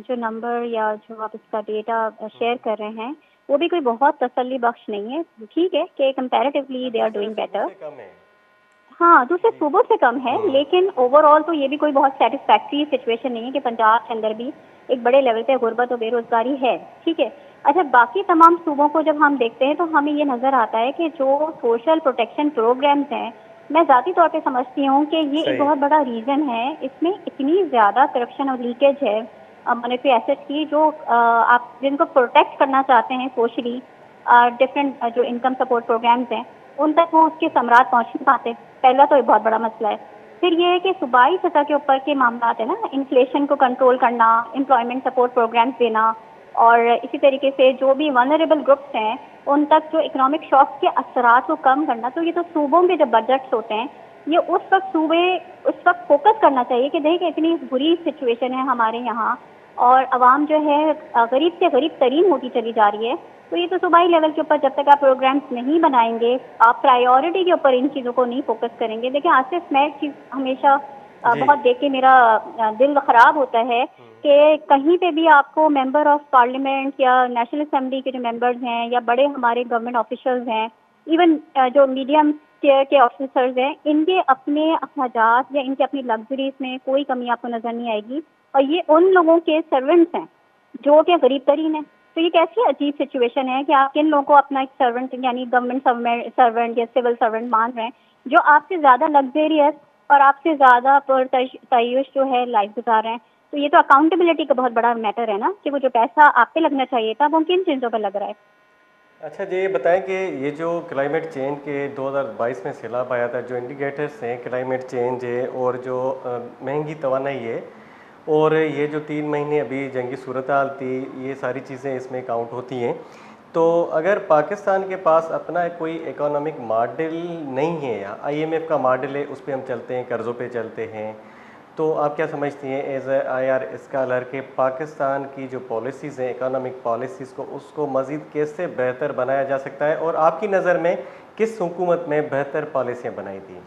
جو نمبر یا جو آپ اس کا ڈیٹا شیئر کر رہے ہیں وہ بھی کوئی بہت تسلی بخش نہیں ہے. ٹھیک ہے کہ comparatively they are doing better, ہاں دوسرے صوبوں سے کم ہے، لیکن اوور آل تو یہ بھی کوئی بہت سیٹسفیکٹری سچویشن نہیں ہے کہ پنجاب کے اندر بھی ایک بڑے لیول پہ غربت اور بے روزگاری ہے. ٹھیک ہے. اچھا باقی تمام صوبوں کو جب ہم دیکھتے ہیں تو ہمیں یہ نظر آتا ہے کہ جو سوشل پروٹیکشن پروگرامز ہیں میں ذاتی طور پہ سمجھتی ہوں کہ یہ ایک صحیح. بہت بڑا ریزن ہے. اس میں اتنی زیادہ کرپشن اور لیکیج ہے مانیٹری ایسٹ کی, جو آپ جن کو پروٹیکٹ کرنا چاہتے ہیں سوشلی, ڈفرینٹ جو انکم سپورٹ پروگرامز ہیں, ان تک وہ اس کے ثمرات پہنچ نہیں پاتے. پہلا تو ایک بہت بڑا مسئلہ ہے. پھر یہ ہے کہ صوبائی سطح کے اوپر کے معاملات ہیں نا, انفلیشن کو کنٹرول کرنا, امپلائمنٹ سپورٹ پروگرامز دینا, اور اسی طریقے سے جو بھی ونریبل گروپس ہیں ان تک جو اکنامک شاک کے اثرات کو کم کرنا. تو یہ تو صوبوں کے جو بجٹس ہوتے ہیں, یہ اس وقت صوبے اس وقت فوکس کرنا چاہیے کہ دیکھیں اتنی بری سچویشن ہے ہمارے یہاں, اور عوام جو ہے غریب سے غریب ترین ہوتی چلی جا رہی ہے. تو یہ تو صوبائی لیول کے اوپر جب تک آپ پروگرامس نہیں بنائیں گے, آپ پرائیورٹی کے اوپر ان چیزوں کو نہیں فوکس کریں گے. دیکھیں آصف, میں ایک چیز ہمیشہ جی. بہت دیکھ کے میرا دل خراب ہوتا ہے کہ کہیں پہ بھی آپ کو ممبر آف پارلیمنٹ یا نیشنل اسمبلی کے جو ممبرز ہیں یا بڑے ہمارے گورنمنٹ آفیشلز ہیں, ایون جو میڈیم ٹیئر کے آفیسرز ہیں, ان کے اپنے اخراجات یا ان کے اپنی لگژریز میں کوئی کمی آپ کو نظر نہیں آئے گی. اور یہ ان لوگوں کے سرونٹس ہیں جو کہ غریب ترین ہیں. تو یہ کیسی عجیب سچویشن ہے کہ آپ کن لوگوں کو اپنا ایک سرونٹ یعنی گورنمنٹ سرونٹ یا سول سرونٹ مان رہے ہیں, جو آپ سے زیادہ لگزریس اور آپ سے زیادہ تعیش جو ہے لائف گزار رہے ہیں. تو یہ تو اکاؤنٹیبلٹی کا بہت بڑا میٹر ہے نا, کہ وہ جو پیسہ آپ پہ لگنا چاہیے تھا وہ کن چیزوں پہ لگ رہا ہے. اچھا جی, یہ بتائیں کہ یہ جو کلائمیٹ چینج کے 2022 میں سیلاب آیا تھا, جو انڈیکیٹرس ہیں کلائمیٹ چینج ہے اور جو مہنگی توانائی ہے, اور یہ جو 3 مہینے ابھی جنگی صورتحال تھی, یہ ساری چیزیں اس میں کاؤنٹ ہوتی ہیں. تو اگر پاکستان کے پاس اپنا کوئی اکنامک ماڈل نہیں ہے, یا IMF کا ماڈل ہے اس پہ ہم چلتے ہیں, قرضوں پہ چلتے ہیں, تو آپ کیا سمجھتی ہیں ایز اے IR اسکالر کہ پاکستان کی جو پالیسیز ہیں اکنامک پالیسیز کو, اس کو مزید کیسے بہتر بنایا جا سکتا ہے, اور آپ کی نظر میں کس حکومت میں بہتر پالیسیاں بنائی تھیں؟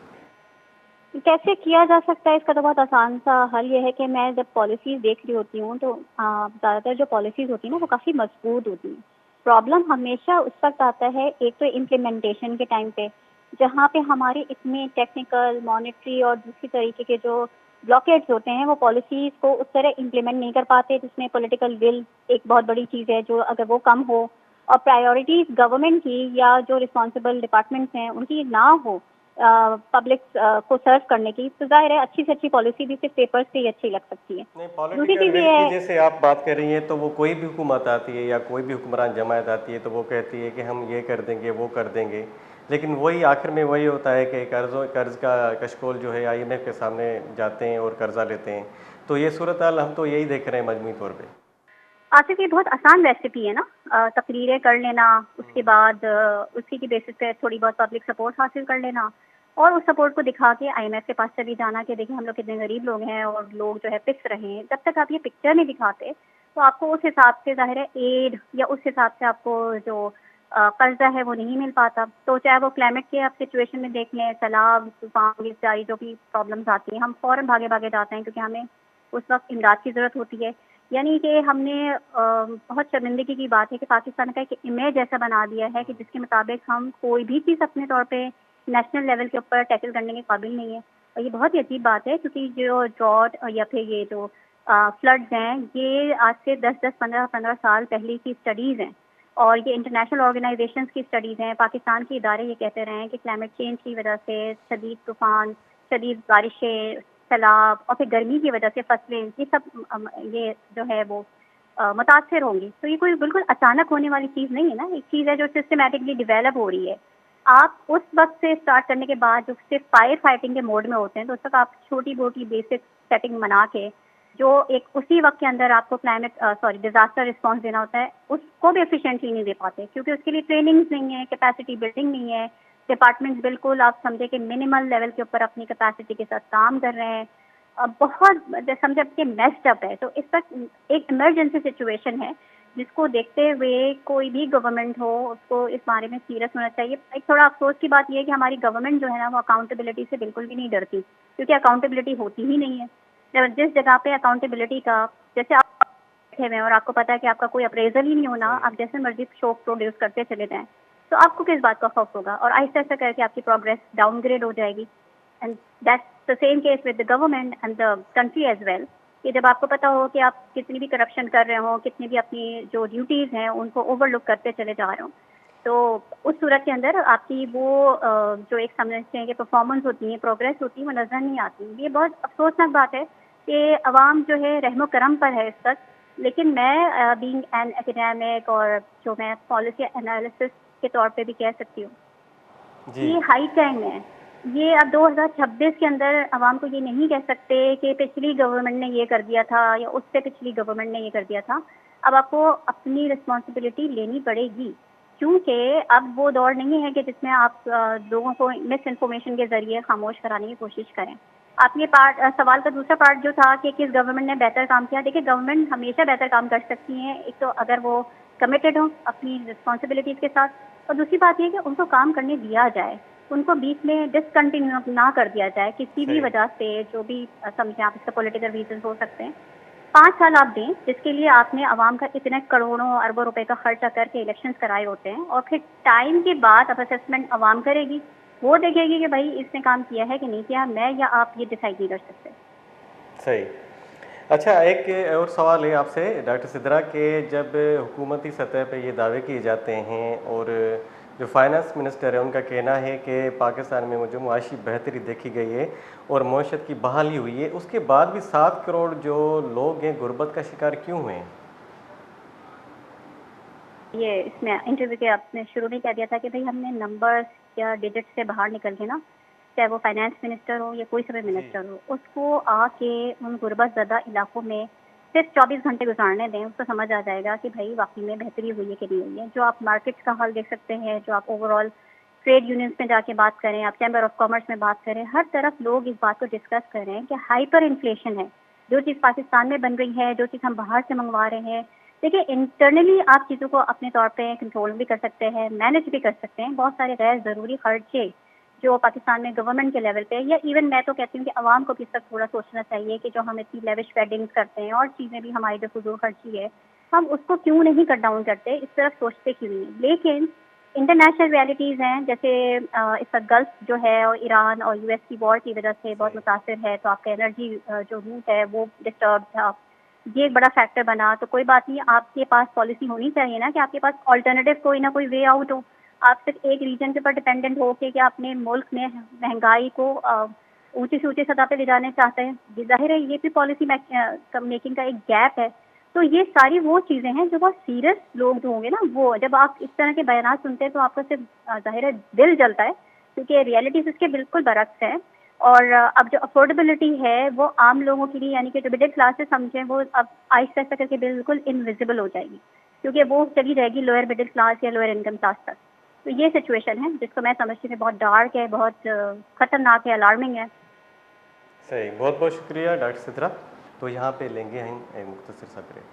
کیسے کیا جا سکتا ہے, اس کا تو بہت آسان سا حل یہ ہے کہ میں جب پالیسیز دیکھ رہی ہوتی ہوں تو زیادہ تر جو پالیسیز ہوتی ہیں نا وہ کافی مضبوط ہوتی ہیں. پرابلم ہمیشہ اس وقت آتا ہے, ایک تو امپلیمنٹیشن کے ٹائم پہ, جہاں پہ ہمارے اتنے ٹیکنیکل, مانیٹری اور دوسری طریقے کے جو بلاکیٹس ہوتے ہیں وہ پالیسیز کو اس طرح امپلیمنٹ نہیں کر پاتے, جس میں پولیٹیکل ول ایک بہت بڑی چیز ہے. جو اگر وہ کم ہو اور پرائیورٹیز گورنمنٹ کی یا جو رسپانسبل ڈپارٹمنٹس ہیں ان کی نہ ہو پبلک کو سرو کرنے کی, تو ظاہر ہے اچھی سے اچھی پالیسی بھی صرف پیپر سے ہی اچھی لگ سکتی ہے. نہیں, دوسری پولیٹیکل چیز ول یہ کی ہے, جیسے آپ بات کر رہی ہیں, تو وہ کوئی بھی حکومت آتی ہے یا کوئی بھی حکمران جماعت آتی ہے تو وہ کہتی ہے کہ ہم یہ کر دیں گے, وہ کر دیں گے, لیکن وہی آخر میں وہی ہوتا ہے کہ قرض کا کشکول جو ہے IMF کے سامنے جاتے ہیں اور قرضہ لیتے ہیں. تو یہ صورتحال ہم تو یہی دیکھ رہے ہیں مجموعی طور پہ. آصف یہ بہت آسان ریسیپی ہے نا, تقریریں کر لینا, اس کے بعد اسی کی بیسس پہ تھوڑی بہت پبلک سپورٹ حاصل کر لینا, اور اس سپورٹ کو دکھا کے IMF کے پاس چلی جانا کہ دیکھیں ہم لوگ کتنے غریب لوگ ہیں اور لوگ جو ہے پس رہے ہیں. جب تک آپ یہ پکچر نہیں دکھاتے تو آپ کو اس حساب سے ظاہر ہے ایڈ یا اس حساب سے آپ کو جو قرضہ ہے وہ نہیں مل پاتا. تو چاہے وہ کلائمیٹ کے آپ سچویشن میں دیکھ لیں, سیلاب, طوفان, ساری جو بھی پرابلمس آتی ہیں, ہم فوراً بھاگے جاتے ہیں کیونکہ ہمیں اس وقت امداد کی ضرورت ہوتی ہے. یعنی کہ ہم نے بہت شرمندگی کی بات ہے کہ پاکستان کا ایک امیج ایسا بنا دیا ہے کہ جس کے مطابق ہم کوئی بھی چیز اپنے طور پہ نیشنل لیول کے اوپر ٹیکل کرنے کے قابل نہیں ہے. اور یہ بہت ہی عجیب بات ہے, کیونکہ جو ڈراٹ یا پھر یہ جو فلڈز ہیں, یہ آج سے 10-15 سال پہلے کی اسٹڈیز ہیں, اور یہ انٹرنیشنل آرگنائزیشنز کی اسٹڈیز ہیں. پاکستان کے ادارے یہ کہتے رہے ہیں کہ کلائمیٹ چینج کی وجہ سے شدید طوفان, شدید بارشیں, سیلاب اور پھر گرمی کی وجہ سے فصلیں, یہ سب یہ جو ہے وہ متاثر ہوں گی. تو یہ کوئی بالکل اچانک ہونے والی چیز نہیں ہے نا, ایک چیز ہے جو سسٹمیٹکلی ڈیولپ ہو رہی ہے. آپ اس وقت سے اسٹارٹ کرنے کے بعد جو صرف فائر فائٹنگ کے موڈ میں ہوتے ہیں, تو اس وقت آپ چھوٹی موٹی بیسک سیٹنگ بنا کے جو ایک اسی وقت کے اندر آپ کو ڈیزاسٹر رسپانس دینا ہوتا ہے, اس کو بھی ایفیشینٹلی نہیں دے پاتے, کیونکہ اس کے لیے ٹریننگز نہیں ہے, کیپیسٹی بلڈنگ نہیں ہے. ڈپارٹمنٹس بالکل آپ سمجھے کہ منیمل لیول کے اوپر اپنی کیپیسٹی کے ساتھ کام کر رہے ہیں, بہت سمجھے کہ میسڈ اپ ہے. تو اس وقت ایک ایمرجنسی سچویشن ہے جس کو دیکھتے ہوئے کوئی بھی گورنمنٹ ہو اس کو اس بارے میں سیریس ہونا چاہیے. ایک تھوڑا افسوس کی بات یہ ہے کہ ہماری گورنمنٹ جو ہے نا وہ اکاؤنٹیبلٹی سے بالکل بھی نہیں ڈرتی, کیونکہ اکاؤنٹیبلٹی ہوتی ہی نہیں ہے. جس جگہ پہ اکاؤنٹیبلٹی کا, جیسے آپ بیٹھے ہوئے ہیں اور آپ کو پتا ہے کہ آپ کا کوئی اپریزل ہی نہیں ہونا, آپ جیسے مرضی شو پروڈیوس کرتے چلے جائیں, تو آپ کو کس بات کا خوف ہوگا, اور آہستہ آہستہ کر کے آپ کی پروگرس ڈاؤن گریڈ ہو جائے گی. And that's the same case with the government and the country as well, کہ جب آپ کو پتا ہو کہ آپ کتنی بھی کرپشن کر رہے ہوں, کتنی بھی اپنی جو ڈیوٹیز ہیں ان کو اوور لک کرتے چلے جا رہے ہوں, تو اس صورت کے اندر آپ کی وہ جو ایک سمجھتے ہیں کہ پرفارمنس ہوتی ہے، پروگریس ہوتی ہے، وہ نظر نہیں آتی. یہ بہت افسوسناک بات ہے کہ عوام جو ہے رحم و کرم پر ہے اس وقت. لیکن میں بینگ این اکیڈیمک اور جو میں پالیسی انالیسس کے طور پہ بھی کہہ سکتی ہوں جی یہ ہائی ٹائم ہے. یہ اب 2026 کے اندر عوام کو یہ نہیں کہہ سکتے کہ پچھلی گورنمنٹ نے یہ کر دیا تھا یا اس سے پچھلی گورنمنٹ نے یہ کر دیا تھا. اب آپ کو اپنی رسپانسبلٹی لینی پڑے گی، کیونکہ اب وہ دور نہیں ہے کہ جس میں آپ لوگوں کو مس انفارمیشن کے ذریعے خاموش کرانے کی کوشش کریں. آپ یہ سوال کا دوسرا پارٹ جو تھا کہ کس گورنمنٹ نے بہتر کام کیا، دیکھیے گورنمنٹ ہمیشہ بہتر کام کر سکتی ہیں، ایک تو اگر وہ کمیٹڈ ہوں اپنی رسپانسبلٹیز کے ساتھ، اور دوسری بات یہ کہ ان کو کام کرنے دیا جائے، ان کو بیچ میں ڈسکنٹینیو نہ کر دیا جائے کسی بھی صحیح. وجہ سے، جو بھی سمجھیں آپ اس کا پولیٹیکل ریزنس ہو سکتے ہیں. 5 سال آپ دیں جس کے لیے آپ نے عوام کا اتنے کروڑوں اربوں روپے کا خرچہ کر کے الیکشنز کرائے ہوتے ہیں، اور پھر ٹائم کے بعد اب اسیسمنٹ عوام کرے گی، وہ دیکھے گی کہ بھائی اس نے کام کیا ہے کہ نہیں کیا. میں یا آپ یہ ڈیسائیڈ نہیں کر سکتے. صحیح. اچھا، ایک اور سوال ہے آپ سے ڈاکٹر سدرا کہ جب حکومتی سطح پہ یہ دعوے کیے جاتے ہیں اور جو فائنانس منسٹر ہے ان کا کہنا ہے کہ پاکستان میں جو معاشی بہتری دیکھی گئی ہے اور معیشت کی بحالی ہوئی ہے، اس کے بعد بھی 7 کروڑ جو لوگ ہیں غربت کا شکار کیوں ہوئے ہیں؟ یہ اس میں انٹرویو کے آپ نے شروع میں کہہ دیا تھا کہ بھائی ہم نے نمبرز یا ڈیجٹ سے باہر نکل کے نا، چاہے وہ فائنانس منسٹر ہو یا کوئی سا بھی منسٹر ہو، اس کو آ کے ان غربت زدہ علاقوں میں صرف 24 گھنٹے گزارنے دیں، اس کو سمجھ آ جائے گا کہ بھائی واقعی میں بہتری ہوئی ہے کہ نہیں ہوئی ہے. جو آپ مارکیٹس کا حال دیکھ سکتے ہیں، جو آپ اوور آل ٹریڈ یونینس میں جا کے بات کریں، آپ چیمبر آف کامرس میں بات کریں، ہر طرف لوگ اس بات کو ڈسکس کر رہے ہیں کہ ہائپر انفلیشن ہے. جو چیز پاکستان میں بن رہی ہے، جو چیز ہم باہر سے منگوا رہے ہیں، دیکھیے انٹرنلی آپ چیزوں کو اپنے طور پہ کنٹرول بھی کر سکتے ہیں، مینیج بھی کر سکتے ہیں. بہت سارے غیر ضروری خرچے جو پاکستان میں گورنمنٹ کے لیول پہ، یا ایون میں تو کہتی ہوں کہ عوام کو بھی اس تک تھوڑا سوچنا چاہیے کہ جو ہم اتنی لیوش ویڈنگ کرتے ہیں اور چیزیں بھی ہماری جو فضول خرچی ہے، ہم اس کو کیوں نہیں کٹ ڈاؤن کرتے، اس طرف سوچتے کیوں نہیں. لیکن انٹرنیشنل ریالٹیز ہیں، جیسے اس کا گلف جو ہے اور ایران اور US کی وار کی وجہ سے بہت متاثر ہے، تو آپ کا انرجی جو روٹ ہے وہ ڈسٹرب تھا، یہ ایک بڑا فیکٹر بنا. تو کوئی بات نہیں، آپ کے پاس پالیسی ہونی چاہیے نا کہ آپ کے پاس آلٹرنیٹیو کوئی نہ کوئی وے آؤٹ ہو. آپ صرف ایک ریجن کے پر ڈپینڈنٹ ہو کہ اپنے ملک میں مہنگائی کو اونچی سے اونچی سطح پہ لے جانے چاہتے ہیں، ظاہر ہے یہ بھی پالیسی میکنگ کا ایک گیپ ہے. تو یہ ساری وہ چیزیں ہیں جو بہت سیریس لوگ جو ہوں گے نا، وہ جب آپ اس طرح کے بیانات سنتے ہیں تو آپ کا صرف ظاہر ہے دل جلتا ہے، کیونکہ ریئلٹیز اس کے بالکل برعکس ہیں. اور اب جو افورڈیبلٹی ہے وہ عام لوگوں کے لیے، یعنی کہ جو مڈل کلاسز سمجھیں، وہ اب آہستہ آہستہ کر کے بالکل انویزیبل ہو جائے گی، کیونکہ وہ چلی جائے گی لوئر مڈل کلاس یا لوئر انکم کلاس تک. تو یہ سچویشن ہے جس کو میں سمجھتی ہوں بہت ڈارک ہے، بہت خطرناک ہے، الارمنگ ہے. صحیح. بہت بہت شکریہ ڈاکٹر سدرا. تو یہاں پہ لیں گے ہم ایک مختصر سا بریک.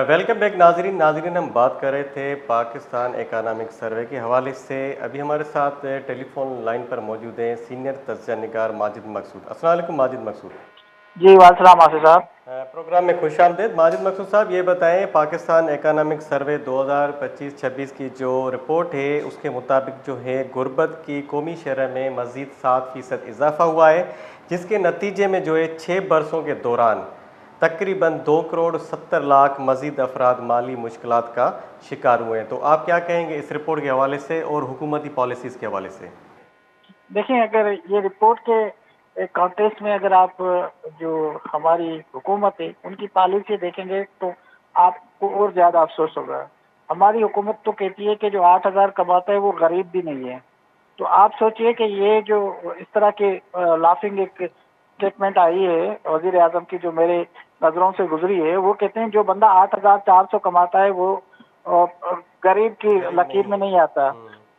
ویلکم بیک ناظرین ہم بات کر رہے تھے پاکستان اکانامک سروے کے حوالے سے. ابھی ہمارے ساتھ ٹیلی فون لائن پر موجود ہیں سینئر تجزیہ نگار ماجد مقصود. السلام علیکم ماجد مقصود. جی وعلیکم السلام آصف صاحب. پروگرام میں خوش آمدید. ماجد مقصود صاحب، یہ بتائیں پاکستان اکانامک سروے 2025-26 کی جو رپورٹ ہے اس کے مطابق جو ہے غربت کی قومی شرح میں مزید 7% اضافہ ہوا ہے، جس کے نتیجے میں جو ہے 6 برسوں کے دوران تقریباً 2 کروڑ 70 لاکھ مزید افراد مالی مشکلات کا شکار ہوئے ہیں. تو آپ کیا کہیں گے اس رپورٹ کے حوالے سے اور حکومتی پالیسیز کے حوالے سے؟ دیکھیں، اگر یہ رپورٹ کے کانٹیکسٹ میں اگر آپ جو ہماری حکومت ہے ان کی پالیسی دیکھیں گے تو آپ کو اور زیادہ افسوس ہوگا. ہماری حکومت تو کہتی ہے کہ جو 8,000 کماتا ہے وہ غریب بھی نہیں ہے. تو آپ سوچئے کہ یہ جو اس طرح کے لافنگ ایک اسٹیٹمنٹ آئی ہے وزیر اعظم کی جو میرے نظروں سے گزری ہے، وہ کہتے ہیں جو بندہ 8,400 کماتا ہے وہ غریب کی لکیر میں نہیں آتا.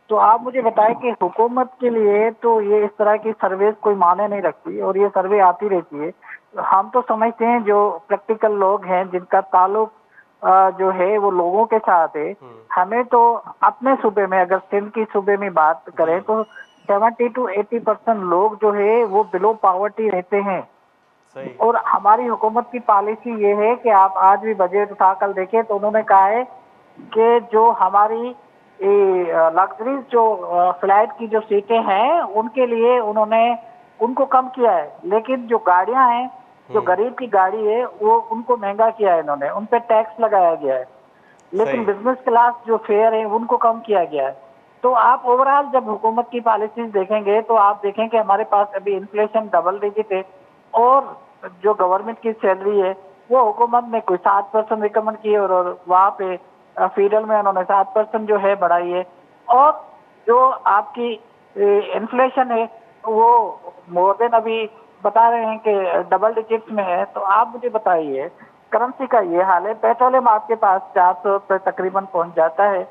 تو آپ مجھے بتائیں کہ حکومت کے لیے تو یہ اس طرح کی سرویز کوئی معنی نہیں رکھتی، اور یہ سروے آتی رہتی ہے. ہم تو سمجھتے ہیں جو پریکٹیکل لوگ ہیں جن کا تعلق جو ہے وہ لوگوں کے ساتھ ہے، ہمیں تو اپنے صوبے میں اگر سندھ کی صوبے میں بات کریں تو 70 to 80% لوگ جو ہے وہ بلو پاورٹی رہتے ہیں. صحیح. اور ہماری حکومت کی پالیسی یہ ہے کہ آپ آج بھی بجٹ اٹھا کر دیکھیں تو انہوں نے کہا ہے کہ جو ہماری لگژریز جو فلائٹ کی جو سیٹیں ہیں ان کے لیے انہوں نے ان کو کم کیا ہے، لیکن جو گاڑیاں ہیں، جو غریب کی گاڑی ہے وہ ان کو مہنگا کیا ہے، انہوں نے ان پہ ٹیکس لگایا گیا ہے، لیکن صحیح. بزنس کلاس جو فیئر ہے ان کو کم کیا گیا ہے. تو آپ اوورال جب حکومت کی پالیسیز دیکھیں گے تو آپ دیکھیں کہ ہمارے پاس ابھی انفلیشن ڈبل ڈیجٹ ہے، اور جو گورنمنٹ کی سیلری ہے وہ حکومت نے کوئی 7% ریکمنڈ کی ہے، اور وہاں پہ فیڈرل میں انہوں نے 7% جو ہے بڑھائی ہے، اور جو آپ کی انفلیشن ہے وہ مور دین ابھی بتا رہے ہیں کہ ڈبل ڈیجٹس میں ہے. تو آپ مجھے بتائیے کرنسی کا یہ حال ہے، پیٹرولیم آپ کے پاس 400 پہ تقریباً پہنچ جاتا ہے،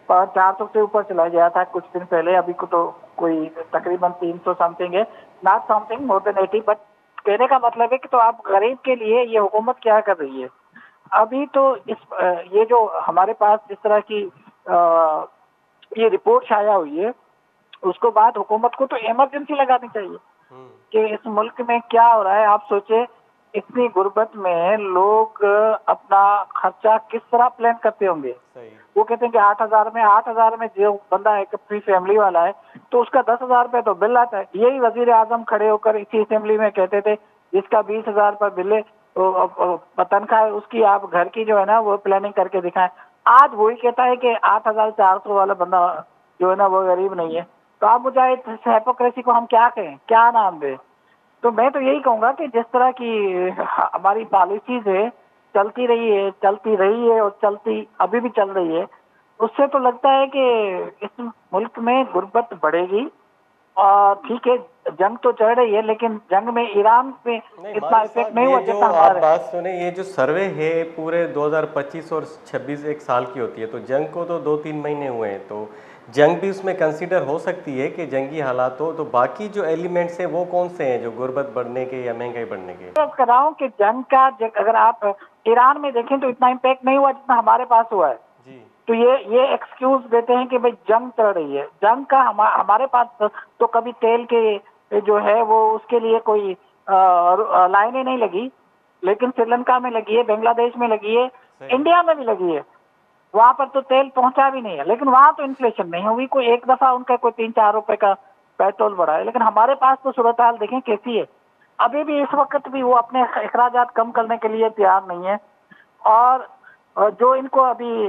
اور 400 سے اوپر چلا گیا تھا کچھ دن پہلے، ابھی کو تو کوئی تقریباً 300 سم تھنگ ہے، not something more than 80. But کہنے کا مطلب ہے کہ تو آپ غریب کے لیے یہ حکومت کیا کر رہی ہے. ابھی تو یہ جو ہمارے پاس اس طرح کی یہ رپورٹ شائع ہوئی ہے، اس کو بعد حکومت کو تو ایمرجنسی لگانی چاہیے کہ اس ملک میں کیا ہو رہا ہے. آپ سوچیں اتنی غربت میں لوگ اپنا خرچہ کس طرح پلان کرتے ہوں گے. صحیح. وہ کہتے ہیں کہ 8,000 میں جو بندہ ایک اپنی فیملی والا ہے تو اس کا 10,000 روپے تو بل آتا ہے. یہی وزیر اعظم کھڑے ہو کر اسی اسمبلی میں کہتے تھے جس کا 20,000 پر بل ہے تنخواہ ہے اس کی آپ گھر کی جو ہے نا وہ پلاننگ کر کے دکھائیں. آج وہی کہتا ہے کہ 8,400 والا بندہ جو ہے نا وہ غریب نہیں ہے. تو آپ مجھے اس ہیپوکریسی کو ہم کیا کہیں، کیا نام دیں؟ تو میں تو یہی کہوں گا کہ جس طرح کی ہماری پالیسیز ہے چلتی رہی ہے اور چلتی ابھی بھی چل رہی ہے، اس سے تو لگتا ہے کہ اس ملک میں غربت بڑھے گی. اور ٹھیک ہے جنگ تو چل رہی ہے لیکن جنگ میں ایران پہ نہیں اتنا ماجد افیکٹ صاحب، نہیں یہ ہوا جو جتنا آپ ہمارے. بات سنیں، یہ جو سروے ہے پورے 2025 اور 26 ایک سال کی ہوتی ہے، تو جنگ کو تو 2-3 مہینے ہوئے ہیں، تو جنگ بھی اس میں کنسیڈر ہو سکتی ہے کہ جنگی حالات ہو. تو باقی جو ایلیمنٹس ہیں وہ کون سے ہیں جو غربت بڑھنے کے یا مہنگائی بڑھنے کے؟ میں کر رہا ہوں کہ جنگ کا اگر آپ ایران میں دیکھیں تو اتنا امپیکٹ نہیں ہوا جتنا ہمارے پاس ہوا ہے. جی. تو یہ ایکسکیوز دیتے ہیں کہ بھئی جنگ چل رہی ہے. جنگ کا ہمارے پاس تو کبھی تیل کے جو ہے وہ اس کے لیے کوئی لائنیں نہیں لگی، لیکن سری لنکا میں لگی ہے، بنگلہ دیش میں لگی ہے، صحیح. انڈیا میں بھی لگی ہے. وہاں پر تو تیل پہنچا بھی نہیں ہے، لیکن وہاں تو انفلیشن نہیں ہوئی. کوئی ایک دفعہ ان کا کوئی 3-4 روپے کا پیٹرول بڑھا ہے، لیکن ہمارے پاس تو صورتحال دیکھیں کیسی ہے. ابھی بھی اس وقت بھی وہ اپنے اخراجات کم کرنے کے لیے تیار نہیں ہے. اور جو ان کو ابھی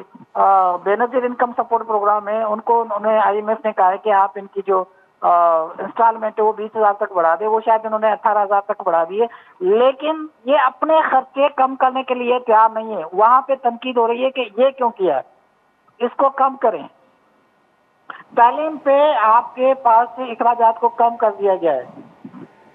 بے نظیر انکم سپورٹ پروگرام ہے ان کو انہوں نے IMF نے کہا ہے کہ آپ ان کی جو انسٹالمنٹ ہے وہ 20,000 تک بڑھا دے. وہ شاید انہوں نے 18,000 تک بڑھا دیے، لیکن یہ اپنے خرچے کم کرنے کے لیے تیار نہیں ہے. وہاں پہ تنقید ہو رہی ہے کہ یہ کیوں کیا، اس کو کم کریں. تعلیم پہ آپ کے پاس سے اخراجات کو کم کر دیا گیا ہے.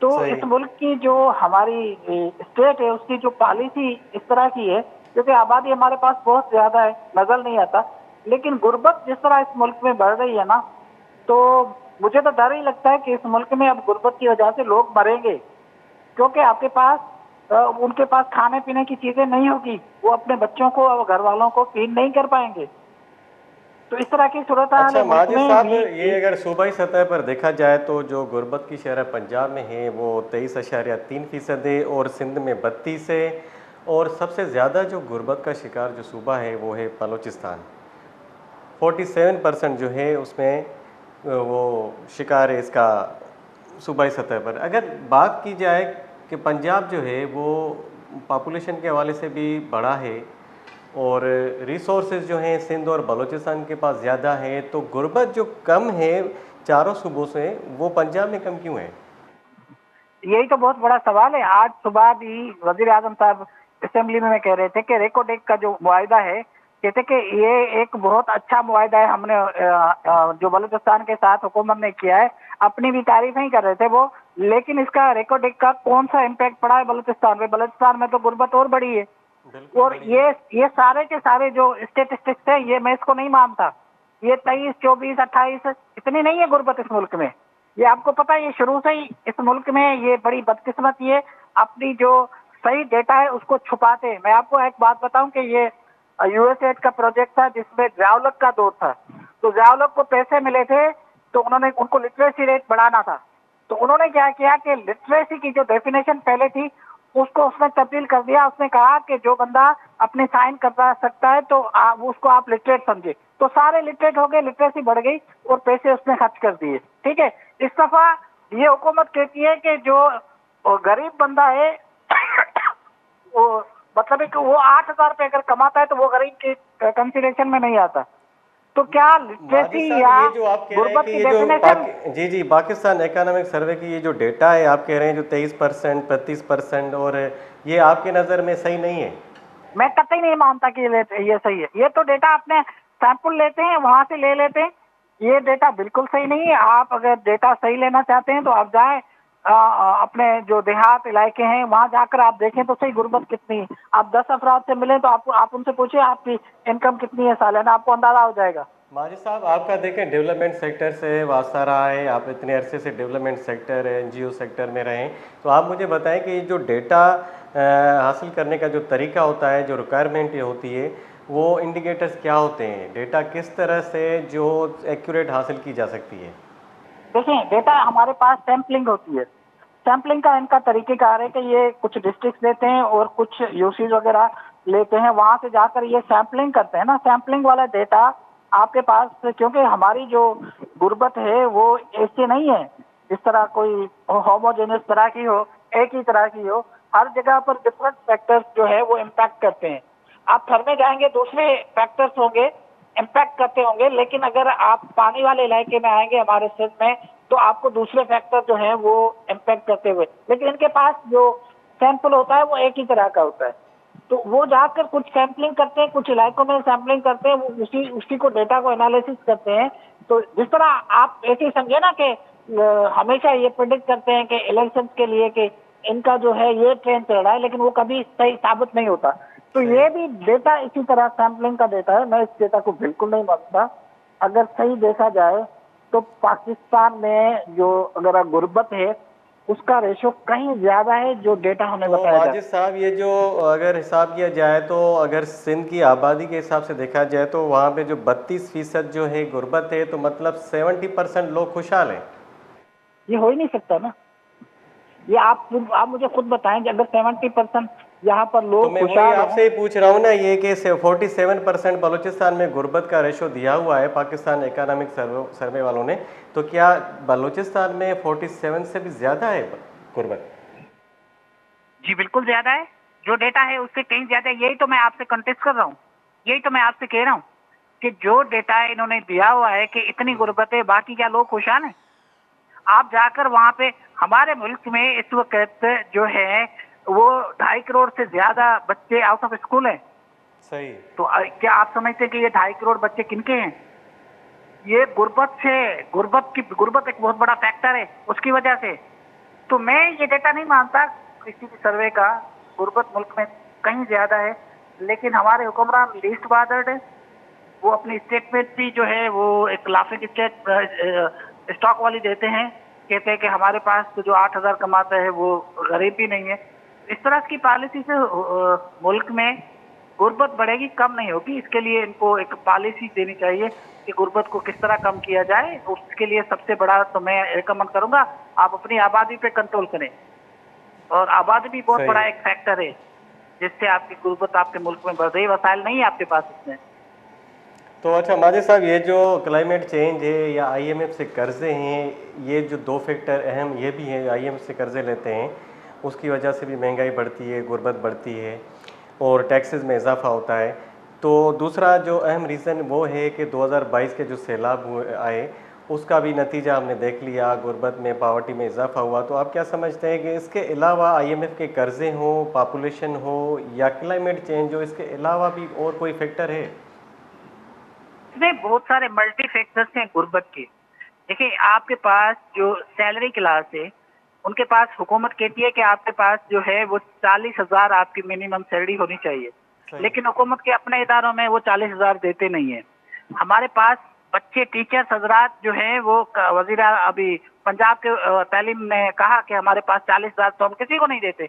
تو صحیح. اس ملک کی جو ہماری اسٹیٹ ہے اس کی جو پالیسی اس طرح کی ہے، کیونکہ آبادی ہمارے پاس بہت زیادہ ہے نظر نہیں آتا، لیکن غربت جس طرح اس ملک میں بڑھ رہی ہے نا، تو مجھے تو ڈر ہی لگتا ہے کہ اس ملک میں اب غربت کی وجہ سے لوگ مریں گے، کیونکہ آپ کے پاس ان کے پاس کھانے پینے کی چیزیں نہیں ہوگی، وہ اپنے بچوں کو اور گھر والوں کو فیڈ نہیں کر پائیں گے. تو اس طرح کی صورتحال ہے اچھا ملک ماجد میں صاحب، بھی. یہ اگر صوبائی سطح پر دیکھا جائے تو جو غربت کی شرح پنجاب میں ہے وہ 23.3% ہے، اور سندھ میں 32 ہے، اور سب سے زیادہ جو غربت کا شکار جو صوبہ ہے وہ ہے بلوچستان. 47% جو ہے اس میں وہ شکار ہے اس کا صوبائی سطح پر. اگر بات کی جائے کہ پنجاب جو ہے وہ پاپولیشن کے حوالے سے بھی بڑا ہے اور ریسورسز جو ہیں سندھ اور بلوچستان کے پاس زیادہ ہیں، تو غربت جو کم ہے چاروں صوبوں سے وہ پنجاب میں کم کیوں ہے؟ یہی تو بہت بڑا سوال ہے. آج صبح بھی وزیر اعظم صاحب اسمبلی میں کہہ رہے تھے کہ ریکارڈ ایک کا جو معاہدہ ہے، کہتے کہ یہ ایک بہت اچھا معاہدہ ہے ہم نے جو بلوچستان کے ساتھ حکومت نے کیا ہے. اپنی بھی تعریف نہیں کر رہے تھے وہ، لیکن اس کا ریکارڈ ایک کا کون سا امپیکٹ پڑا ہے بلوچستان میں؟ بلوچستان میں تو غربت اور بڑی ہے. اور یہ سارے کے سارے جو اسٹیٹسٹکس ہیں یہ میں اس کو نہیں مانتا. یہ 23, 24, 28 اتنی نہیں ہے غربت اس ملک میں. یہ آپ کو پتا ہے یہ شروع سے ہی اس ملک میں یہ بڑی بدقسمت یہ اپنی جو صحیح ڈیٹا ہے اس کو چھپاتے ہیں. میں آپ کو ایک بات بتاؤں کہ یہ USAID کا پروجیکٹ تھا جس میں ضیاء-ال-حق کا دور تھا. تو ضیاء-ال-حق کو پیسے ملے تھے تو انہوں نے ان کو لٹریسی ریٹ بڑھانا تھا. تو انہوں نے کیا کیا کہ لٹریسی کی جو ڈیفینیشن پہلے تھی اس کو اس نے تبدیل کر دیا. اس نے کہا کہ جو بندہ اپنے سائن کر سکتا ہے تو اس کو آپ لٹریٹ سمجھے. تو سارے لٹریٹ ہو گئے, لٹریسی بڑھ گئی اور پیسے اس نے خرچ کر دیے. ٹھیک ہے, اس دفعہ یہ حکومت کہتی ہے کہ جو غریب بندہ ہے وہ مطلب ہے کہ وہ 8,000 روپے اگر کماتا ہے تو وہ غریب کے کنسیڈریشن میں نہیں آتا. تو کیا ماجد لٹریسی صاحب یا یہ جو آپ کہہ رہے ہیں غربت کہ کی یہ جو ڈیفینیشن جی جی پاکستان اکانومک سروے کی یہ جو ڈیٹا ہے آپ کہہ رہے ہیں جو 23%, 35%, اور یہ آپ کی نظر میں صحیح نہیں ہے؟ میں قطعی نہیں مانتا کہ یہ صحیح ہے. یہ تو ڈیٹا اپنے سیمپل لیتے ہیں وہاں سے لے لیتے ہیں. یہ ڈیٹا بالکل صحیح نہیں ہے. آپ اگر ڈیٹا صحیح لینا چاہتے ہیں تو آپ جائیں اپنے جو دیہات علاقے ہیں وہاں جا کر آپ دیکھیں تو صحیح غربت کتنی ہے. آپ 10 افراد سے ملیں تو آپ ان سے پوچھیں آپ کی انکم کتنی ہے سالانہ, آپ کو اندازہ ہو جائے گا. ماجد صاحب آپ کا دیکھیں ڈیولپمنٹ سیکٹر سے واسطہ رہا ہے, آپ اتنے عرصے سے ڈیولپمنٹ سیکٹر NGO سیکٹر میں رہیں, تو آپ مجھے بتائیں کہ یہ جو ڈیٹا حاصل کرنے کا جو طریقہ ہوتا ہے, جو ریکوائرمنٹ ہوتی ہے, وہ انڈیکیٹرز کیا ہوتے ہیں؟ ڈیٹا کس طرح سے جو ایکوریٹ حاصل کی جا سکتی ہے؟ دیکھیں ڈیٹا ہمارے پاس سیمپلنگ ہوتی ہے. سیمپلنگ کا ان کا طریقہ کار ہے کہ یہ کچھ ڈسٹرکٹ لیتے ہیں اور کچھ یوسیز وغیرہ لیتے ہیں, وہاں سے جا کر یہ سیمپلنگ کرتے ہیں نا. سیمپلنگ والا ڈیٹا آپ کے پاس, کیونکہ ہماری جو غربت ہے وہ ایسے نہیں ہے جس طرح کوئی ہوموجینس طرح کی ہو, ایک ہی طرح کی ہو. ہر جگہ پر ڈفرنٹ فیکٹرز جو ہے وہ امپیکٹ کرتے ہیں. آپ گھر میں جائیں گے دوسرے فیکٹرز ہوں گے امپیکٹ کرتے ہوں گے, لیکن اگر آپ پانی والے علاقے میں آئیں گے ہمارے سندھ میں تو آپ کو دوسرے فیکٹر جو ہیں وہ امپیکٹ کرتے ہوئے, لیکن ان کے پاس جو سیمپل ہوتا ہے وہ ایک ہی طرح کا ہوتا ہے. تو وہ جا کر کچھ سیمپلنگ کرتے ہیں, کچھ علاقوں میں سیمپلنگ کرتے ہیں, وہ اسی کو ڈیٹا کو انالیسس کرتے ہیں. تو جس طرح آپ ایسے ہی سمجھے نا کہ ہمیشہ یہ پریڈکٹ کرتے ہیں کہ الیکشنز کے لیے کہ ان کا جو ہے یہ ٹرینڈ چل رہا ہے, لیکن وہ کبھی صحیح ثابت نہیں ہوتا. تو یہ بھی ڈیٹا اسی طرح سیمپلنگ کا ڈیٹا ہے. میں اس ڈیٹا کو بالکل نہیں مانتا. اگر صحیح دیکھا جائے تو پاکستان میں جو اگر غربت ہے اس کا ریشو کہیں زیادہ ہے جو ڈیٹا ہمیں تو بتایا ماجد جائے. صاحب یہ جو اگر حساب کیا جائے تو اگر سندھ کی آبادی کے حساب سے دیکھا جائے تو وہاں پہ جو 32% جو ہے غربت ہے, تو مطلب 70% لوگ خوشحال ہیں. یہ ہو ہی نہیں سکتا نا. یہ آپ مجھے خود بتائیں کہ اگر 70% یہاں پر تو لوگ میں وہی خوشحال آپ ہوں. سے ہی پوچھ رہا ہوں نا, یہ کہ 47% بلوچستان میں غربت کا ریشو دیا ہوا ہے پاکستان اکانومک سروے والوں نے, تو کیا بلوچستان میں 47 سے بھی زیادہ ہے غربت؟ جی بالکل زیادہ ہے. جو ڈیٹا ہے اس سے کہیں زیادہ ہے. یہی تو میں آپ سے کنٹیسٹ کر رہا ہوں, یہی تو میں آپ سے کہہ رہا ہوں کہ جو ڈیٹا انہوں نے دیا ہوا ہے کہ اتنی غربت ہے, باقی کیا لوگ خوشحال ہیں؟ آپ جا کر وہاں پہ ہمارے ملک میں اس وقت جو ہے وہ 2.5 کروڑ سے زیادہ بچے آؤٹ آف اسکول ہیں. صحیح. تو کیا آپ سمجھتے ہیں کہ یہ 2.5 کروڑ بچے کن کے ہیں؟ یہ غربت سے, غربت ایک بہت بڑا فیکٹر ہے اس کی وجہ سے. تو میں یہ ڈیٹا نہیں مانتا کسی بھی سروے کا. غربت ملک میں کہیں زیادہ ہے, لیکن ہمارے حکمران لیسٹ بادرڈ ہے. وہ اپنی اسٹیٹمنٹ بھی جو ہے وہ ایک لافنگ اسٹاک والی دیتے ہیں, کہتے ہیں کہ ہمارے پاس تو جو 8,000 کماتا ہے وہ غریب بھی نہیں ہے. اس طرح کی پالیسی سے ملک میں غربت بڑھے گی, کم نہیں ہوگی. اس کے لیے ان کو ایک پالیسی دینی چاہیے کہ غربت کو کس طرح کم کیا جائے. اس کے لیے سب سے بڑا تو میں ریکمنڈ کروں گا آپ اپنی آبادی پہ کنٹرول کریں, اور آبادی بھی بہت بڑا ایک فیکٹر ہے جس سے آپ کی غربت آپ کے ملک میں بڑھ رہی ہے. وسائل نہیں ہے آپ کے پاس اس میں. تو اچھا ماجد صاحب, یہ جو کلائمیٹ چینج ہے یا IMF سے قرضے ہیں, یہ جو 2 فیکٹر اہم یہ بھی ہیں, IMF سے قرضے لیتے ہیں, اس کی وجہ سے بھی مہنگائی بڑھتی ہے, غربت بڑھتی ہے اور ٹیکسز میں اضافہ ہوتا ہے. تو دوسرا جو اہم ریزن وہ ہے کہ 2022 کے جو سیلاب آئے اس کا بھی نتیجہ ہم نے دیکھ لیا, غربت میں, پاورٹی میں اضافہ ہوا. تو آپ کیا سمجھتے ہیں کہ اس کے علاوہ IMF کے قرضے ہوں, پاپولیشن ہو یا کلائمیٹ چینج ہو, اس کے علاوہ بھی اور کوئی فیکٹر ہے؟ اس میں بہت سارے ملٹی فیکٹرز ہیں غربت کے. دیکھیں آپ کے پاس جو سیلری کلاس ہے ان کے پاس حکومت کہتی ہے کہ آپ کے پاس جو ہے وہ 40,000 آپ کی منیمم سیلری ہونی چاہیے, لیکن حکومت کے اپنے اداروں میں وہ 40,000 دیتے نہیں ہیں. ہمارے پاس بچے ٹیچرز حضرات جو ہیں وہ وزیر ابھی پنجاب کے تعلیم نے کہا کہ ہمارے پاس 40,000 تو ہم کسی کو نہیں دیتے.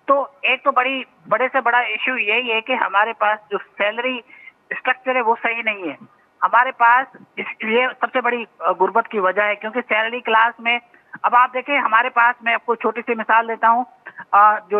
تو ایک تو بڑے سے بڑا ایشو یہی ہے کہ ہمارے پاس جو سیلری اسٹرکچر ہے وہ صحیح نہیں ہے. ہمارے پاس یہ سب سے بڑی غربت کی وجہ ہے, کیونکہ سیلری کلاس میں اب آپ دیکھیں ہمارے پاس, میں آپ کو چھوٹی سی مثال دیتا ہوں, جو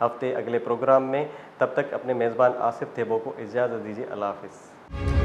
ہفتے اگلے پروگرام میں. تب تک اپنے میزبان آصف تھیبو کو اجازت دیجیے. اللہ حافظ.